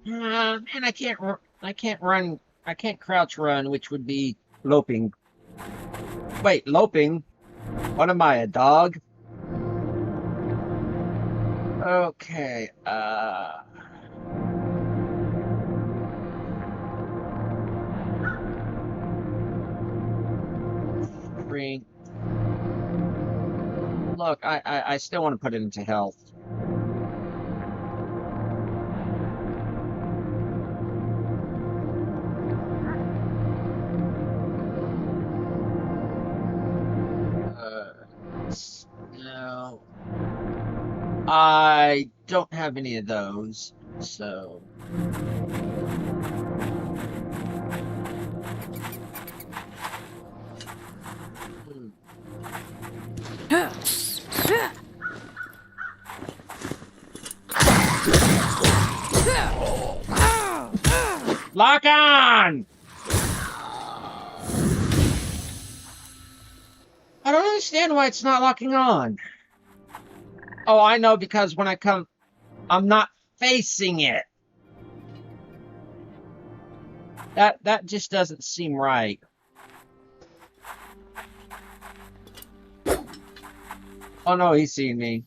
And I can't run. I can't crouch run, which would be loping. Wait, loping? What am I, a dog? Okay, Green. Look, I still want to put it into health. No. I don't have any of those, so. Hmm. Lock on! I don't understand why it's not locking on. Oh, I know, because when I come, I'm not facing it. That just doesn't seem right. Oh no, he's seeing me.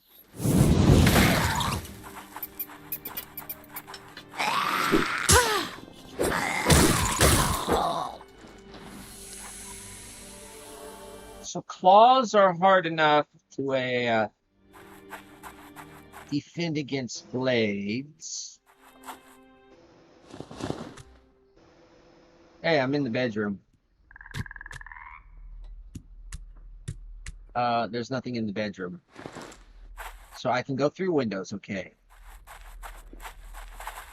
So claws are hard enough to defend against blades. Hey, I'm in the bedroom. There's nothing in the bedroom. So I can go through windows, okay.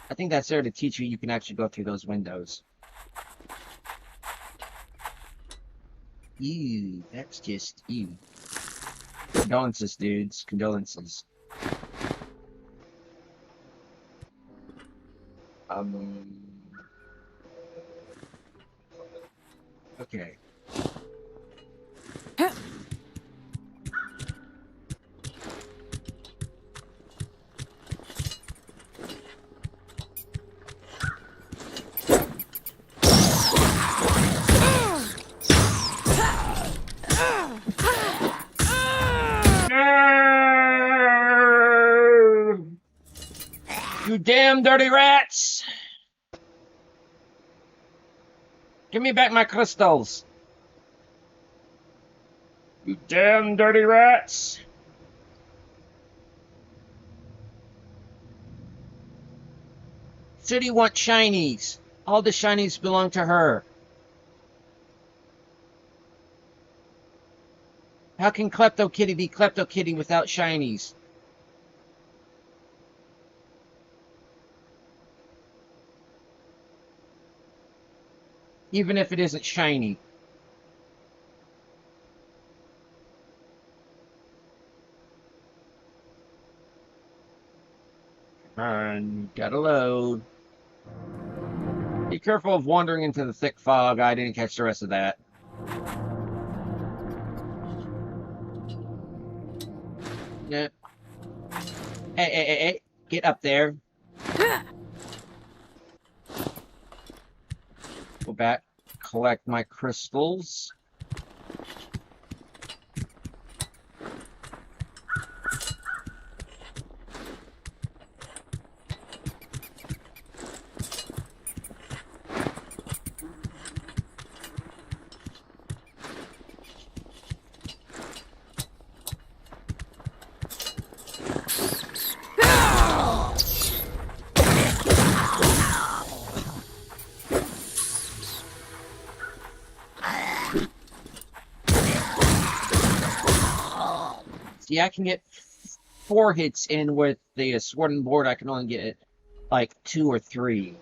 I think that's there to teach you can actually go through those windows. Ew, that's just ew. Condolences, dudes. Condolences. Okay. You damn dirty rats! Give me back my crystals. You damn dirty rats! City wants shinies. All the shinies belong to her. How can Klepto Kitty be Klepto Kitty without shinies? Even if it isn't shiny. And gotta load. Be careful of wandering into the thick fog. I didn't catch the rest of that. Yeah. Hey. Get up there. Go back. Collect my crystals. See, I can get 4 hits in with the sword and board. I can only get like 2 or 3.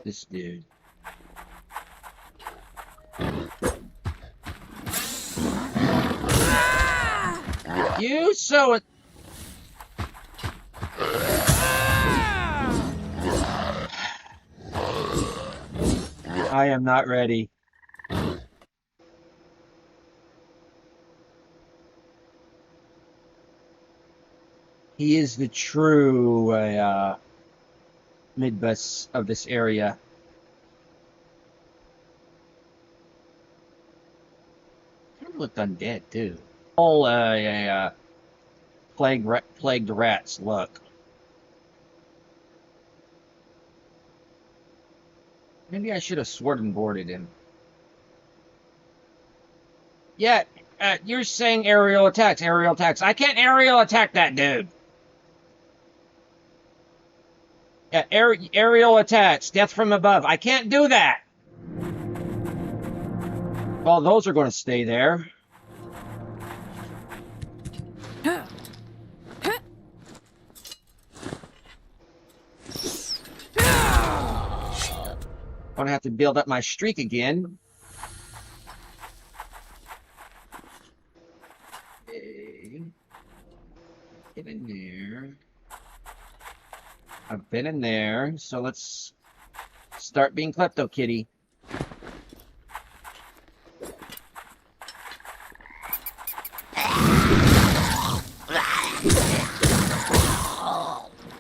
This dude. You so it. I am not ready. He is the true mid-boss of this area. Kind of looked undead too. All plagued rats look. Maybe I should have sword and boarded him. Yeah, you're saying aerial attacks, aerial attacks. I can't aerial attack that dude. Yeah, aerial attacks, death from above. I can't do that. Well, those are going to stay there. Gonna have to build up my streak again. Okay. Get in there. I've been in there, so let's start being Klepto Kitty.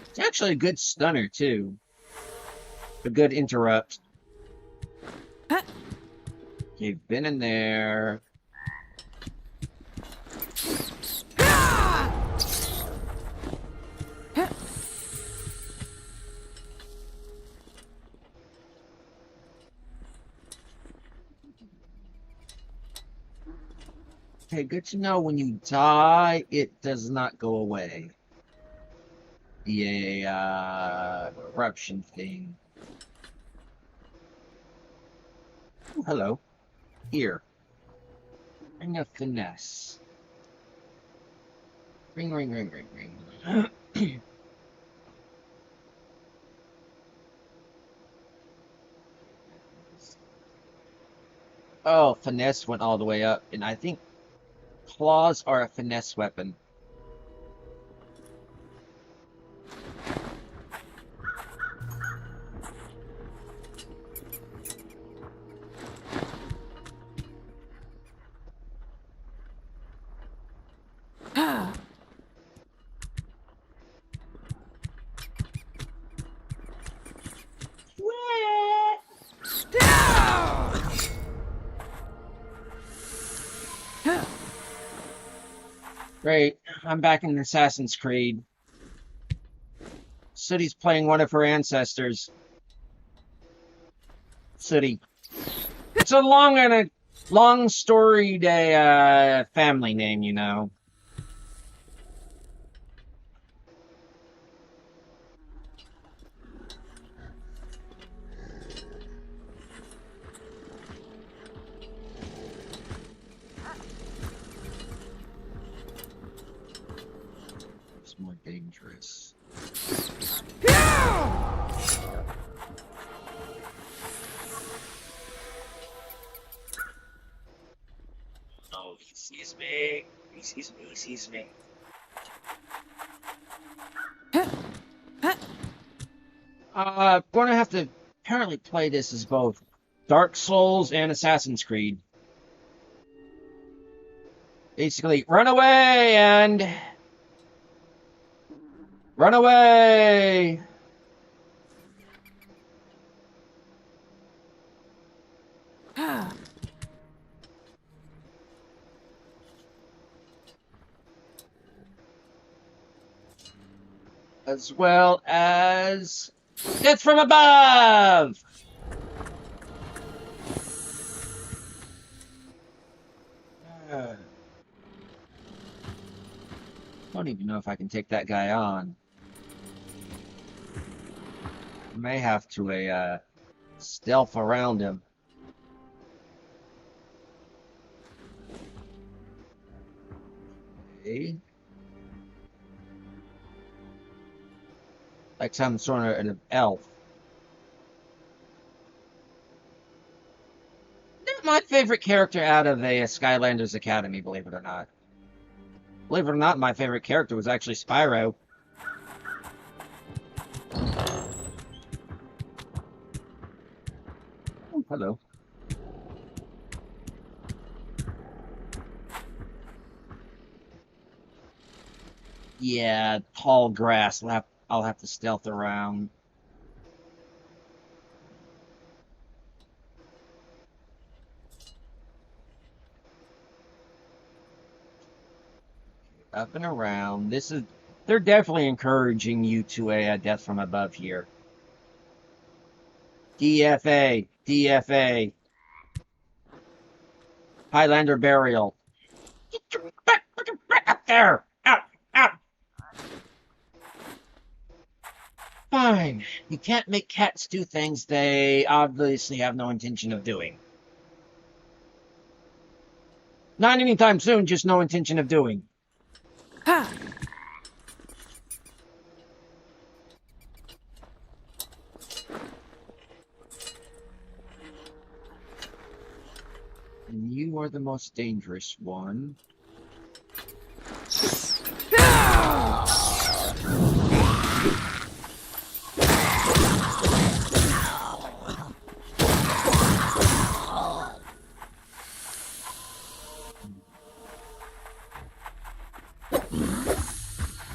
It's actually a good stunner, too. A good interrupt. You've been in there. Okay, good to know when you die, it does not go away. The corruption thing. Oh, hello. Here. Ring of finesse. Ring. Oh, finesse went all the way up, and I think claws are a finesse weapon. Great, I'm back in Assassin's Creed. Sooty's playing one of her ancestors. Sooty. It's a long storied family name, you know. It's more dangerous. Oh, he sees me. He sees me. He sees me. Gonna have to apparently play this as both Dark Souls and Assassin's Creed. Basically, run away and run away. As well as death from above. Don't even know if I can take that guy on. May have to stealth around him. Okay. Like some sort of an elf. Not my favorite character out of a Skylanders Academy, believe it or not. Believe it or not, my favorite character was actually Spyro. Oh, hello. Yeah, tall grass. I'll have to stealth around. Up and around. They're definitely encouraging you to a death from above here. DFA, DFA. Highlander burial. Get your back up there! Out, out. Fine. You can't make cats do things they obviously have no intention of doing. Not anytime soon, just no intention of doing. Ha! And you are the most dangerous one.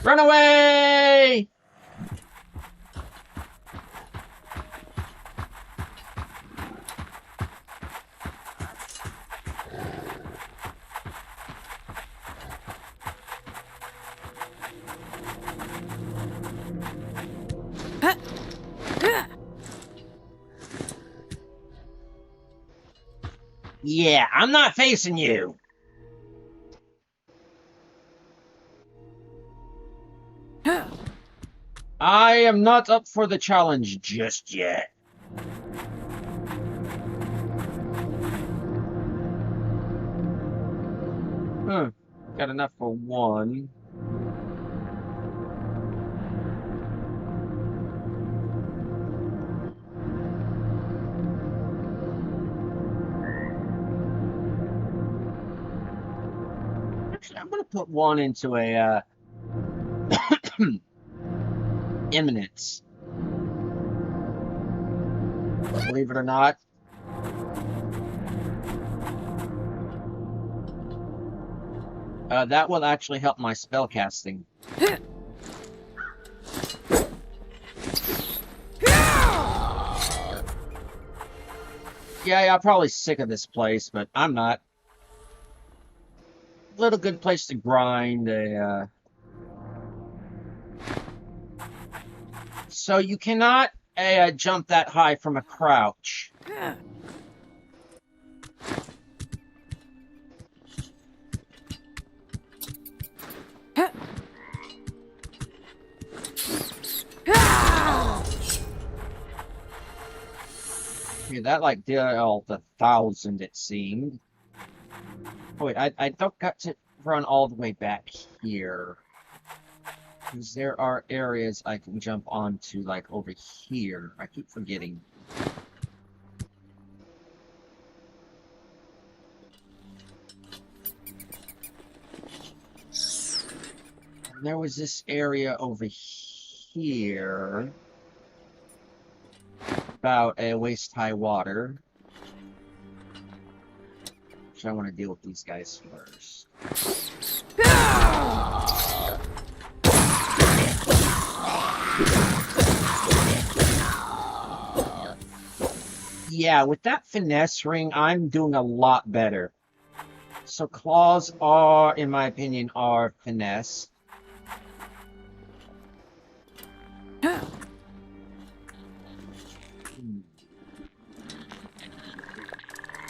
Run away! Yeah, I'm not facing you. I am not up for the challenge just yet. Huh. Got enough for one. Actually, I'm gonna put one into a Eminence. Believe it or not. That will actually help my spell casting. Yeah, I'm probably sick of this place, but I'm not. Little good place to grind So you cannot jump that high from a crouch. Yeah, that like dealt 1,000 it seemed. Oh wait, I don't got to run all the way back here. Because there are areas I can jump onto, like over here. I keep forgetting. There was this area over here about a waist-high water. So I want to deal with these guys first. Yeah, with that finesse ring, I'm doing a lot better. So claws are, in my opinion, are finesse.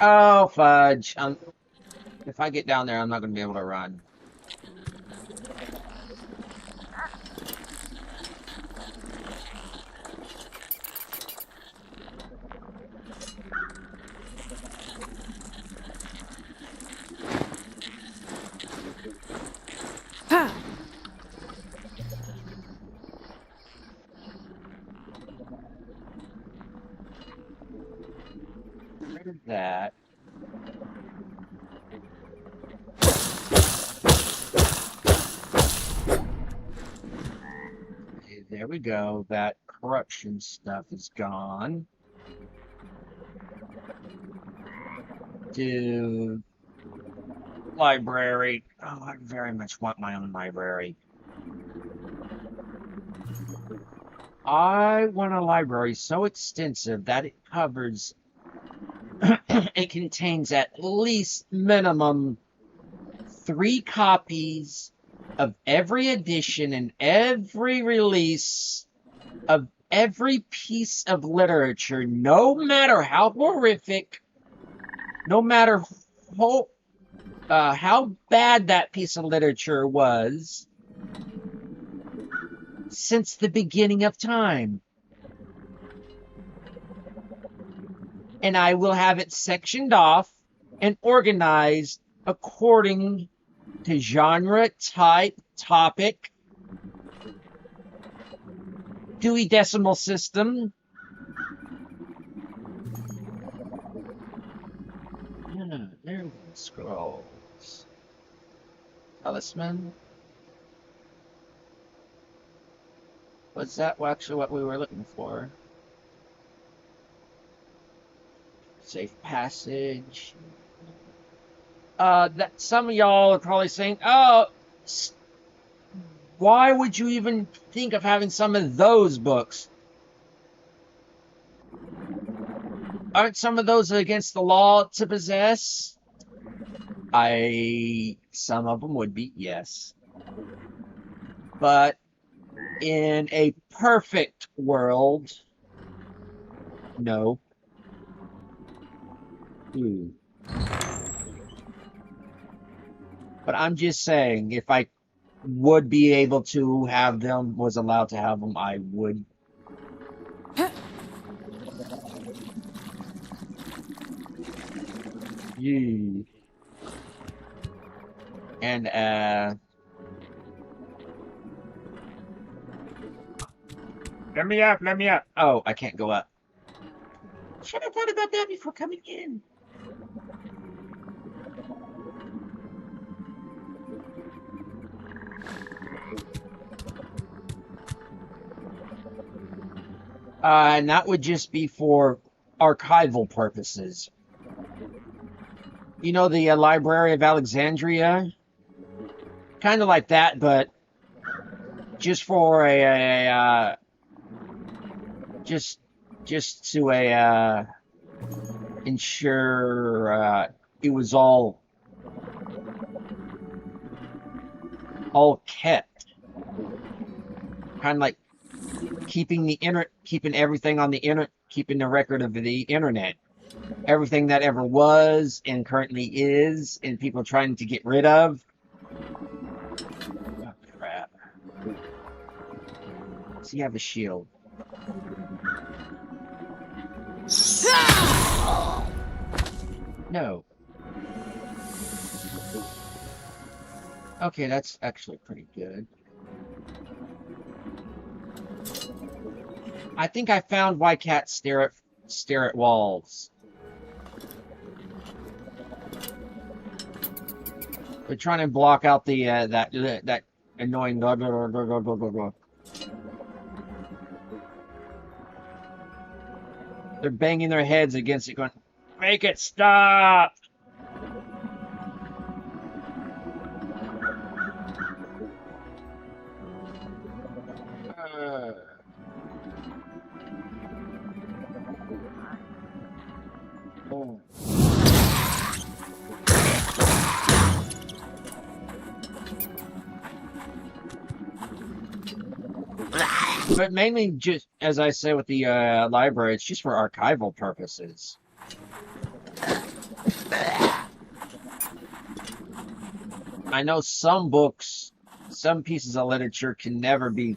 Oh, fudge. If I get down there, I'm not going to be able to run. Rid of that. Okay, there we go. That corruption stuff is gone. Dude. Library. Oh, I very much want my own library. I want a library so extensive that it covers, it contains at least minimum 3 copies of every edition and every release of every piece of literature, no matter how horrific, no matter how bad that piece of literature was, since the beginning of time. And I will have it sectioned off and organized according to genre, type, topic, Dewey Decimal System. Yeah, there we go. Scrolls. Talisman. Was that actually what we were looking for? Safe passage. That some of y'all are probably saying, "Oh, why would you even think of having some of those books? Aren't some of those against the law to possess?" Some of them would be, yes. But in a perfect world, no. But I'm just saying, if I would be able to have them, was allowed to have them, I would. Yeah. And, let me up, let me up. Oh, I can't go up. Should have thought about that before coming in. And that would just be for archival purposes. You know, the Library of Alexandria? Kind of like that, but just for just to ensure it was all kept. Kind of like keeping everything on the internet, keeping the record of the internet, everything that ever was and currently is, and people trying to get rid of. Oh crap! So you have a shield. No. Okay, that's actually pretty good. I think I found why cats stare at walls. They're trying to block out the that annoying. Go, go, go, go, go, go, go. They're banging their heads against it, going, "Make it stop!" Oh. But mainly, just as I say with the library, it's just for archival purposes. I know some books, some pieces of literature can never be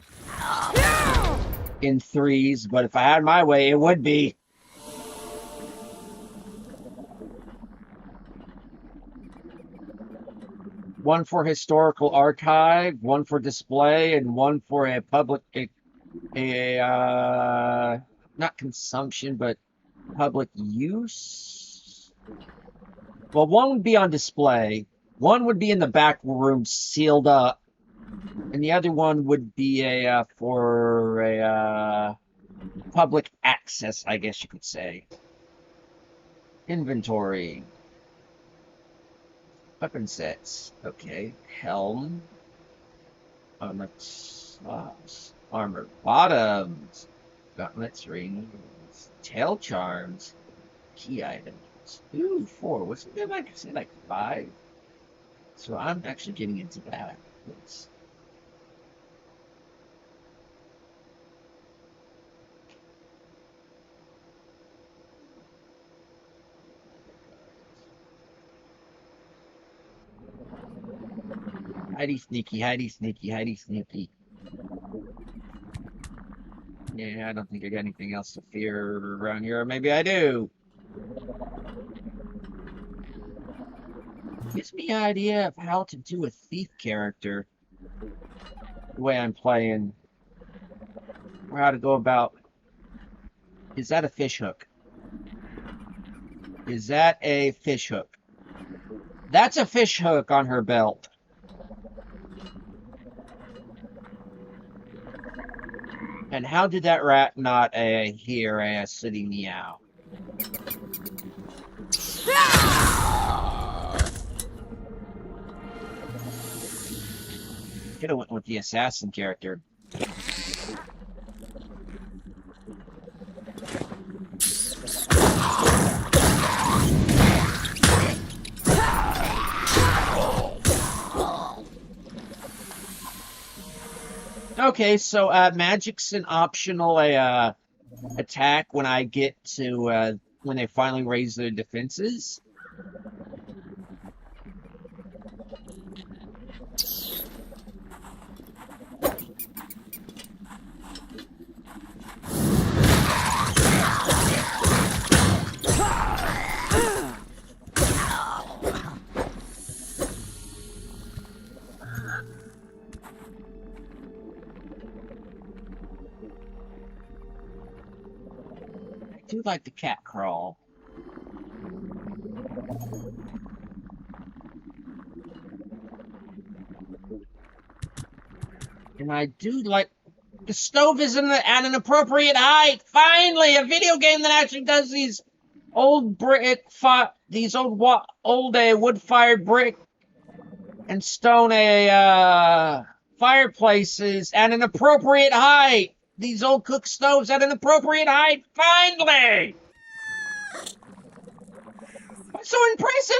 in threes, but if I had my way, it would be. One for historical archive, one for display, and one for a public, not consumption, but public use. Well, one would be on display, one would be in the back room sealed up, and the other one would be for a public access, I guess you could say. Inventory. Weapon sets. Okay. Helm. Armored slots. Armored bottoms. Gauntlets, rings. Tail charms. Key items. Ooh, 4. Wasn't there like, I said, like 5? So I'm actually getting into that. Let's... Hidey sneaky, hidey sneaky, hidey sneaky. Yeah, I don't think I got anything else to fear around here. Or maybe I do. Gives me an idea of how to do a thief character. The way I'm playing. Or how to go about. Is that a fish hook? Is that a fish hook? That's a fish hook on her belt. And how did that rat not hear a city meow? Could have went with the assassin character. Okay, so magic's an optional attack when I get to when they finally raise their defenses. I do like the cat crawl. And I do like the stove is at an appropriate height. Finally, a video game that actually does these old wood-fired brick and stone fireplaces at an appropriate height. These old cook stoves at an appropriate height. Finally! What's so impressive?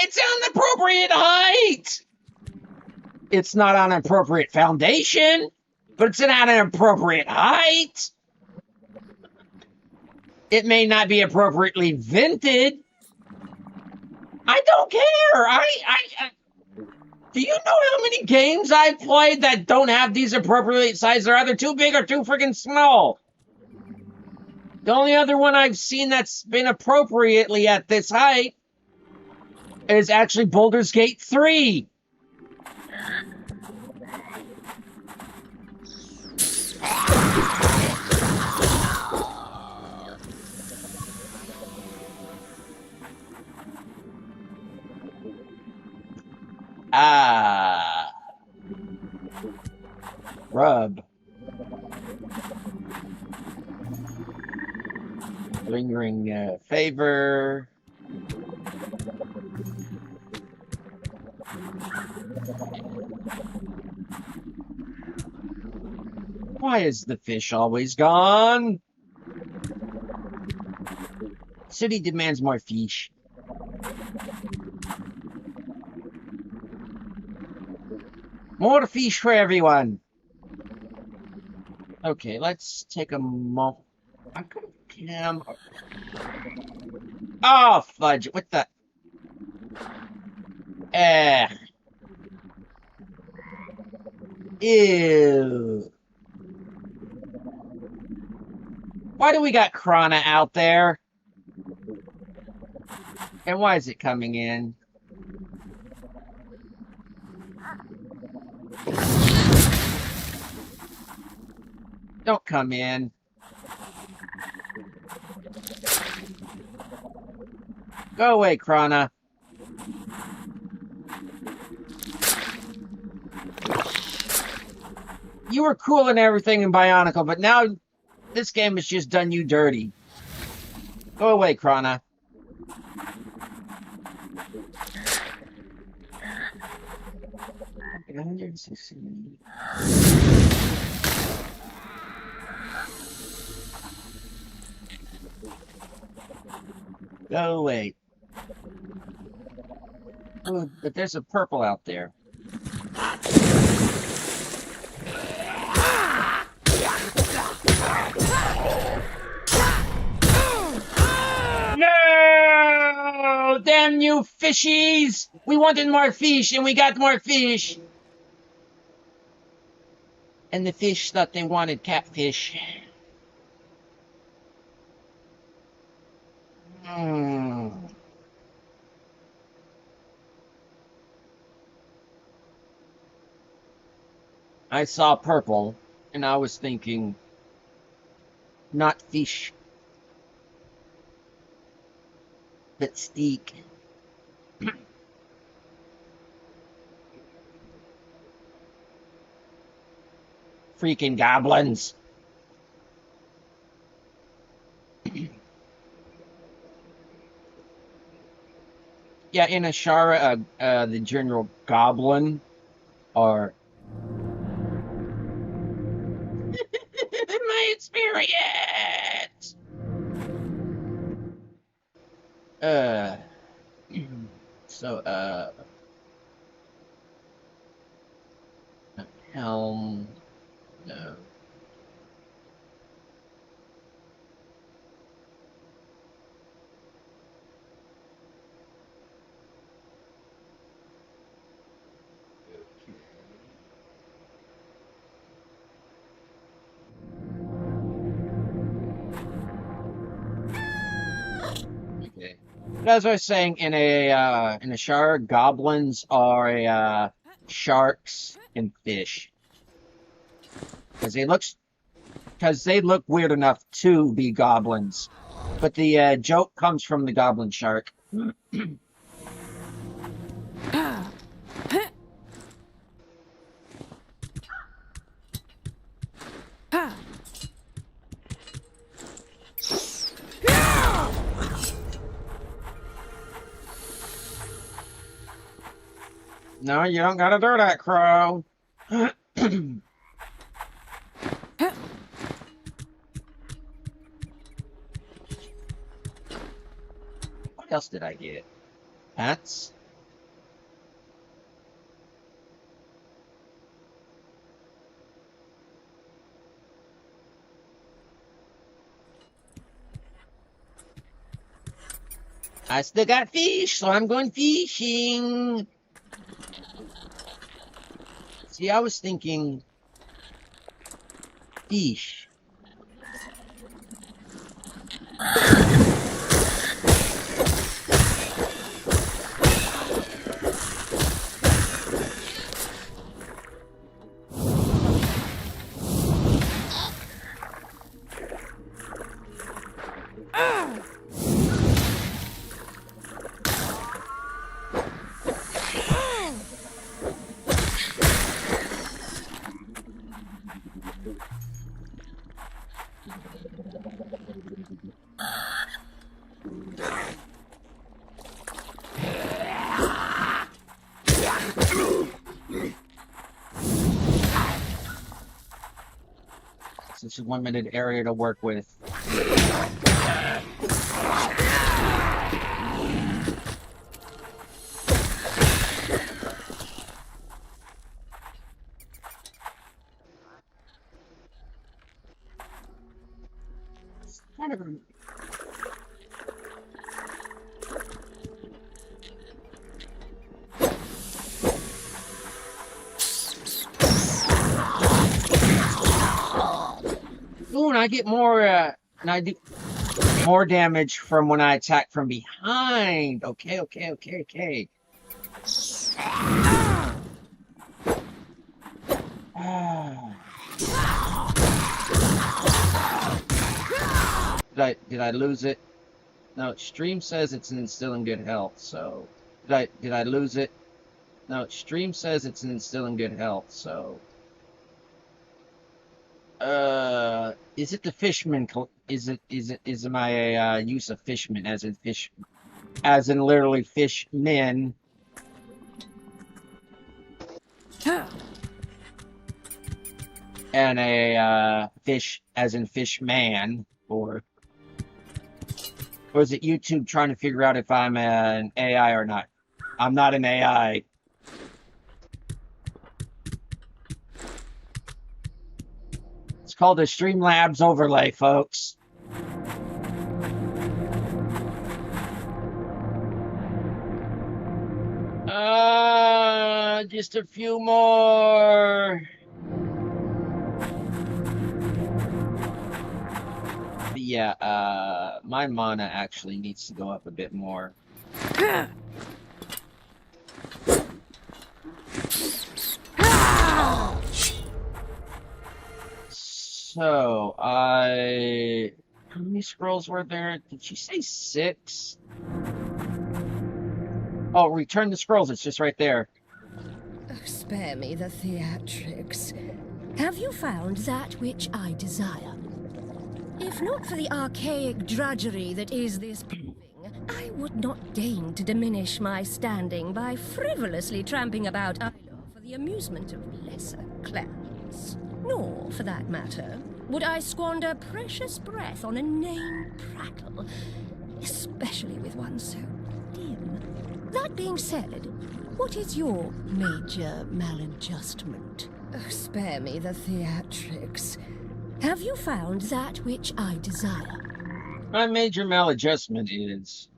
It's on an appropriate height. It's not on an appropriate foundation, but it's at an appropriate height. It may not be appropriately vented. I don't care. Do you know how many games I've played that don't have these appropriate sizes? They're either too big or too freaking small. The only other one I've seen that's been appropriately at this height is actually Baldur's Gate 3. Ah. Rub. Lingering favor. Why is the fish always gone? City demands more fish. More fish for everyone. Okay, let's take a moment. I'm gonna cam. Oh, fudge. What the? Ew. Why do we got Krana out there? And why is it coming in? Don't come in. Go away, Krana. You were cool and everything in Bionicle, but now this game has just done you dirty. Go away, Krana. Go away. Oh, but there's a purple out there. No! Damn you fishies! We wanted more fish and we got more fish. And the fish thought they wanted catfish. I saw purple and I was thinking, not fish, but steak. Freaking goblins. Yeah, in Ashara, the general goblin are my experience. So helm, no. Okay. As I was saying, in a shark, goblins are sharks and fish, because they look weird enough to be goblins, but the joke comes from the goblin shark. No, you don't gotta do that, Crow. What else did I get? Hats? I still got fish, so I'm going fishing. See, I was thinking fish. such a limited area to work with. Kind of. Ooh, and I get more, and I do more damage from when I attack from behind. Okay, okay, okay, okay. Did I lose it? No, stream says it's still in good health, so did I lose it? No, stream says it's still in good health, so is it the fishman is it my use of fishman as in fish as in literally fish men? And a fish as in fish man, or is it YouTube trying to figure out if I'm an AI or not? I'm not an AI. It's called a Streamlabs overlay, folks. Just a few more. But yeah, my mana actually needs to go up a bit more. So, how many scrolls were there? Did she say 6? Oh, return the scrolls. It's just right there. Oh, spare me the theatrics. Have you found that which I desire? If not for the archaic drudgery that is this proving, I would not deign to diminish my standing by frivolously tramping about Isla for the amusement of lesser clans. Nor, for that matter, would I squander precious breath on a inane prattle, especially with one so dim. That being said, what is your major maladjustment? Oh, spare me the theatrics. Have you found that which I desire? My major maladjustment is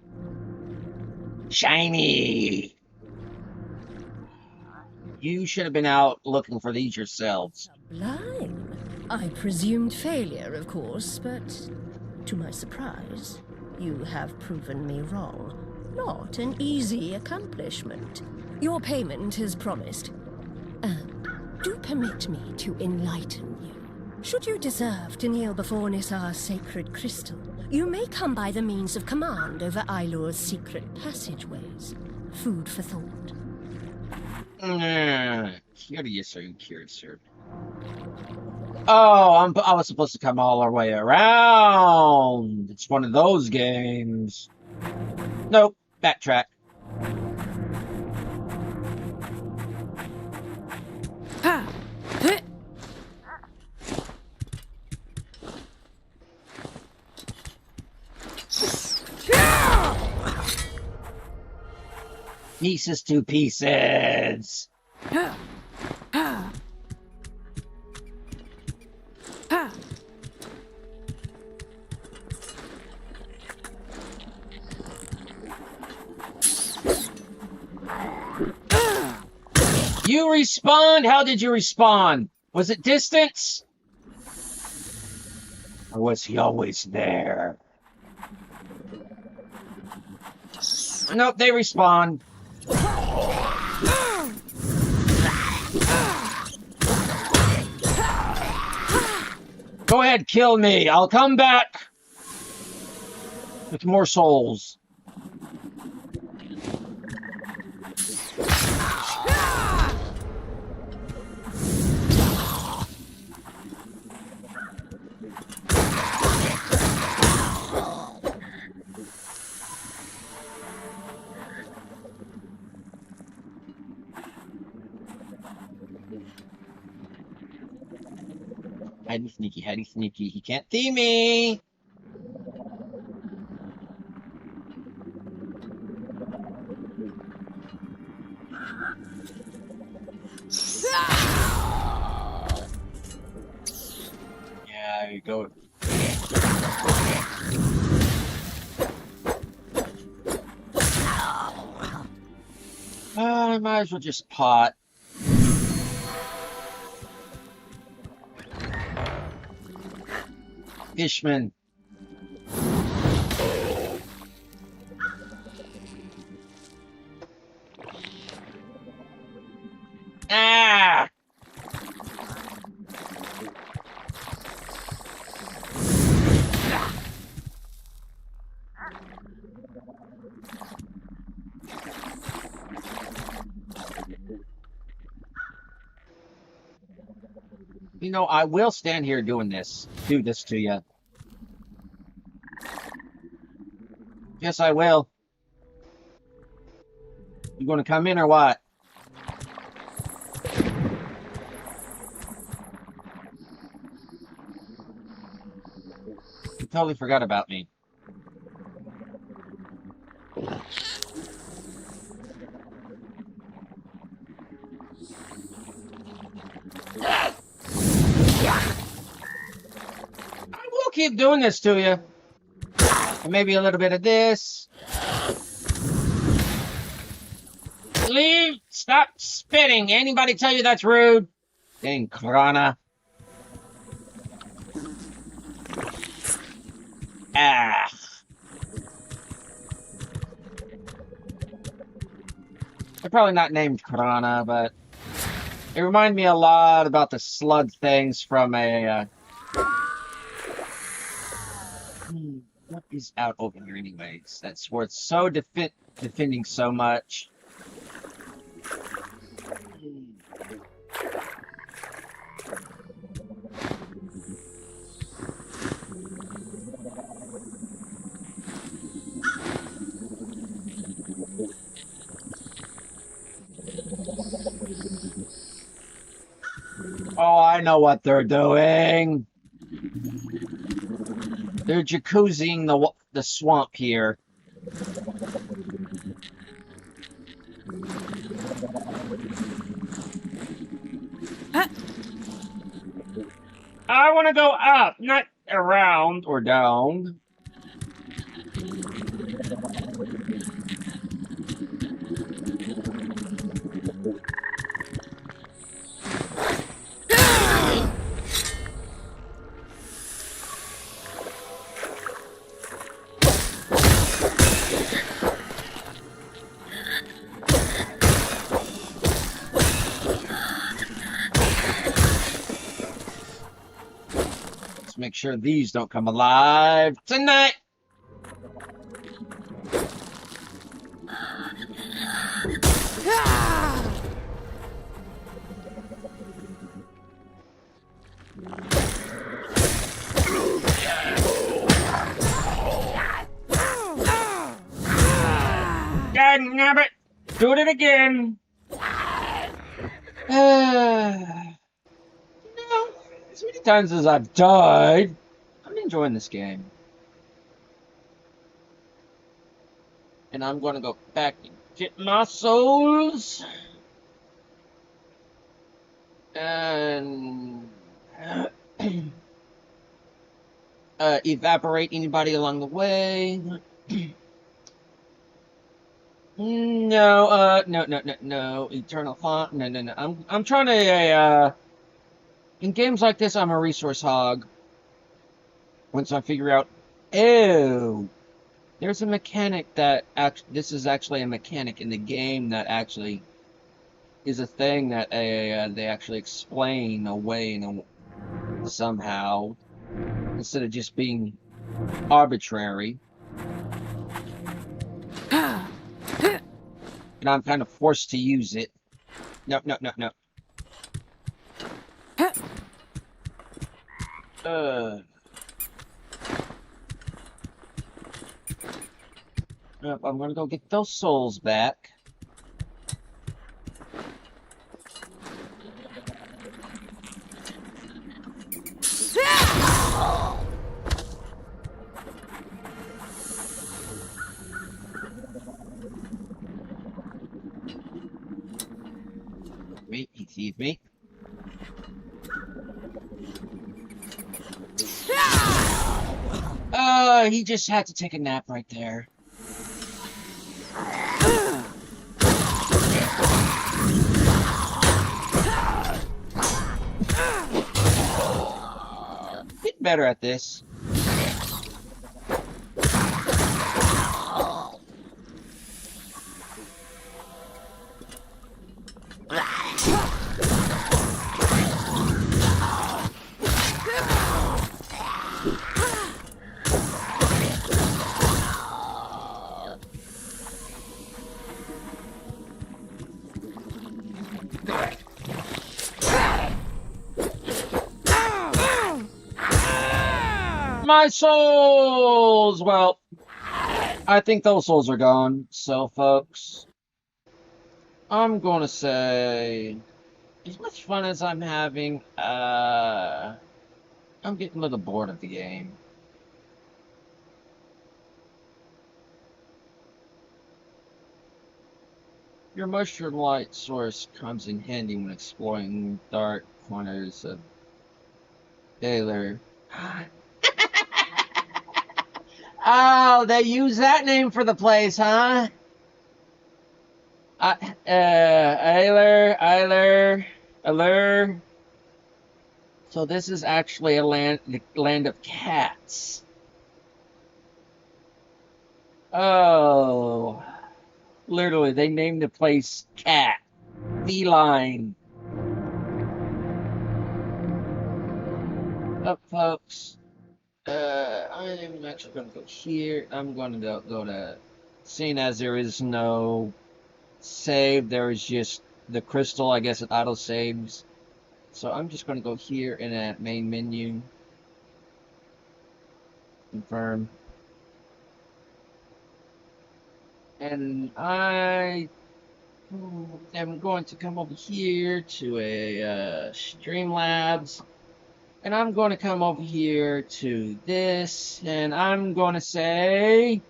shiny. You should have been out looking for these yourselves. Sublime. I presumed failure, of course, but to my surprise, you have proven me wrong. Not an easy accomplishment. Your payment is promised. Do permit me to enlighten you. Should you deserve to kneel before Nisar's sacred crystal, you may come by the means of command over Ailur's secret passageways. Food for thought. Curious, are you curious, sir? Oh, I was supposed to come all our way around. It's one of those games. Nope, backtrack. Pieces to pieces. You respawned? How did you respawn? Was it distance? Or was he always there? Nope, they respawn. Go ahead, kill me. I'll come back with more souls. Hidey sneaky, hidey sneaky. He can't see me. Yeah, there you go. I might as well just pot. Fishman. Ah! You know, I will stand here doing this. Do this to you. Yes, I will. You gonna come in or what? You totally forgot about me. I will keep doing this to you. And maybe a little bit of this. Leave! Stop spitting! Anybody tell you that's rude? Dang, Krana. Ah. They're probably not named Krana, but it reminded me a lot about the slug things from a. What is out over here, anyways? That's worth so defending so much. Oh, I know what they're doing. They're jacuzziing the swamp here. I want to go up, not around or down. Make sure these don't come alive tonight. God damn it! Do it again. As many times as I've died, I'm enjoying this game. And I'm going to go back and get my souls. And evaporate anybody along the way. No. Eternal Font. No. I'm trying to, in games like this, I'm a resource hog. Once I figure out, oh, there's a mechanic that this is actually a mechanic in the game that actually is a thing that they actually explain away somehow instead of just being arbitrary. And I'm kind of forced to use it. No. Yep, I'm gonna go get those souls back. teased me. He just had to take a nap right there. Getting better at this. My souls! Well, I think those souls are gone. So, folks, I'm going to say, as much fun as I'm having, I'm getting a little bored of the game. Your mushroom light source comes in handy when exploring dark corners of Baylor. Oh, they use that name for the place, huh? Allure. So this is actually the land of cats. Oh, literally, they named the place Cat, Feline. Up, folks. I'm actually going to go here. I'm going to go to, seeing as there is no save, there is just the crystal. I guess it auto saves. So I'm just going to go here in that main menu. Confirm. And I am going to come over here to a Streamlabs. And I'm going to come over here to this. And I'm going to say...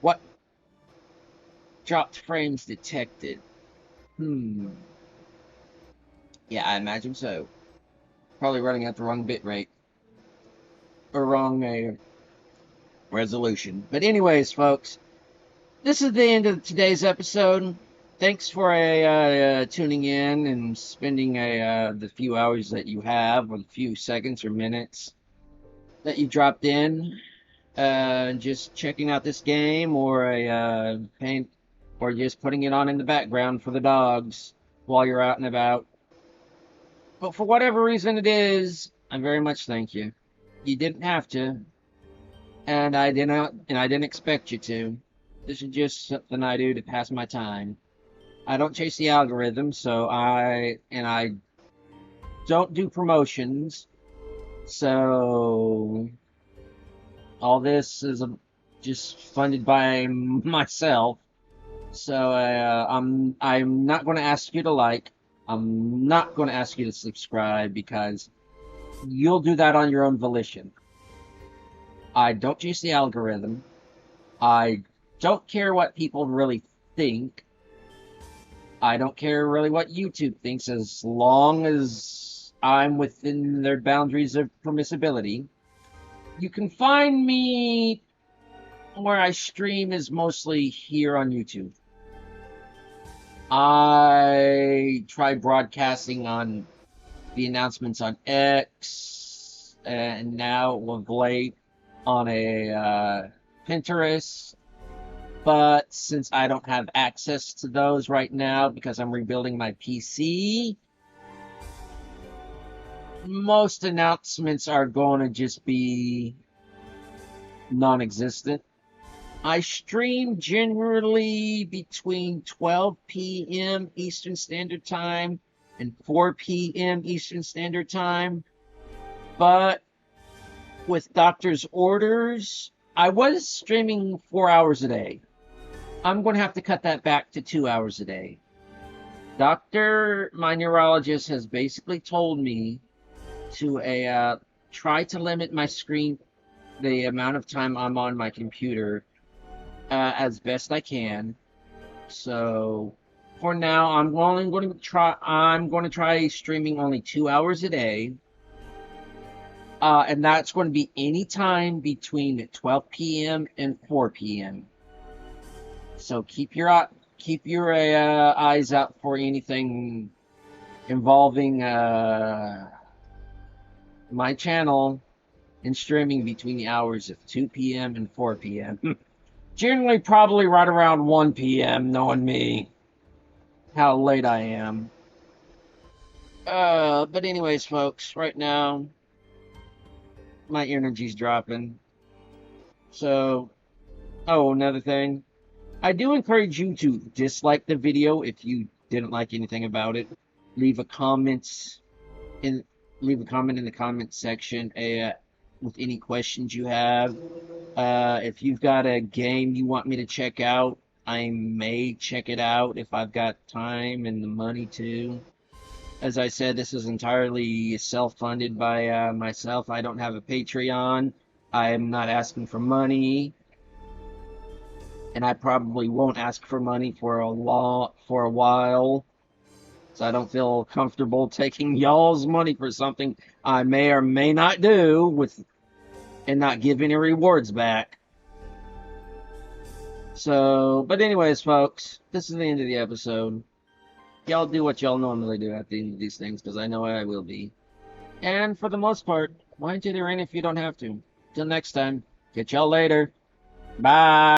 What? Dropped frames detected. Yeah, I imagine so. Probably running at the wrong bit rate. Or wrong resolution. But anyways, folks, this is the end of today's episode. Thanks for tuning in and spending the few hours that you have, or the few seconds or minutes that you dropped in, just checking out this game, or or just putting it on in the background for the dogs while you're out and about. But for whatever reason it is, I very much thank you. You didn't have to, and I didn't expect you to. This is just something I do to pass my time. I don't chase the algorithm, so I don't do promotions. So all this is just funded by myself. So I'm not going to ask you to like. I'm not going to ask you to subscribe, because you'll do that on your own volition. I don't chase the algorithm. I don't care what people really think. I don't care really what YouTube thinks, as long as I'm within their boundaries of permissibility. You can find me where I stream is mostly here on YouTube. I try broadcasting on the announcements on X, and now of late on a Pinterest. But since I don't have access to those right now because I'm rebuilding my PC, most announcements are going to just be non-existent. I stream generally between 12 p.m. Eastern Standard Time and 4 p.m. Eastern Standard Time. But with doctor's orders, I was streaming 4 hours a day. I'm going to have to cut that back to 2 hours a day. My neurologist, has basically told me to try to limit my screen, the amount of time I'm on my computer, as best I can. So for now, I'm only going to try. I'm going to try streaming only 2 hours a day, and that's going to be any time between 12 p.m. and 4 p.m. So keep your eyes out for anything involving my channel and streaming between the hours of 2 p.m. and 4 p.m. Generally, probably right around 1 p.m., knowing me, how late I am. But anyways, folks, right now, my energy's dropping. So, oh, another thing. I do encourage you to dislike the video if you didn't like anything about it. Leave a comment in the comment section with any questions you have. If you've got a game you want me to check out, I may check it out if I've got time and the money to. As I said, this is entirely self-funded by myself. I don't have a Patreon. I'm not asking for money, and I probably won't ask for money for a while. So I don't feel comfortable taking y'all's money for something I may or may not do and not give any rewards back. So, but anyways, folks, this is the end of the episode. Y'all do what y'all normally do at the end of these things, because I know I will be. And for the most part, why enter in if you don't have to? Till next time, catch y'all later. Bye.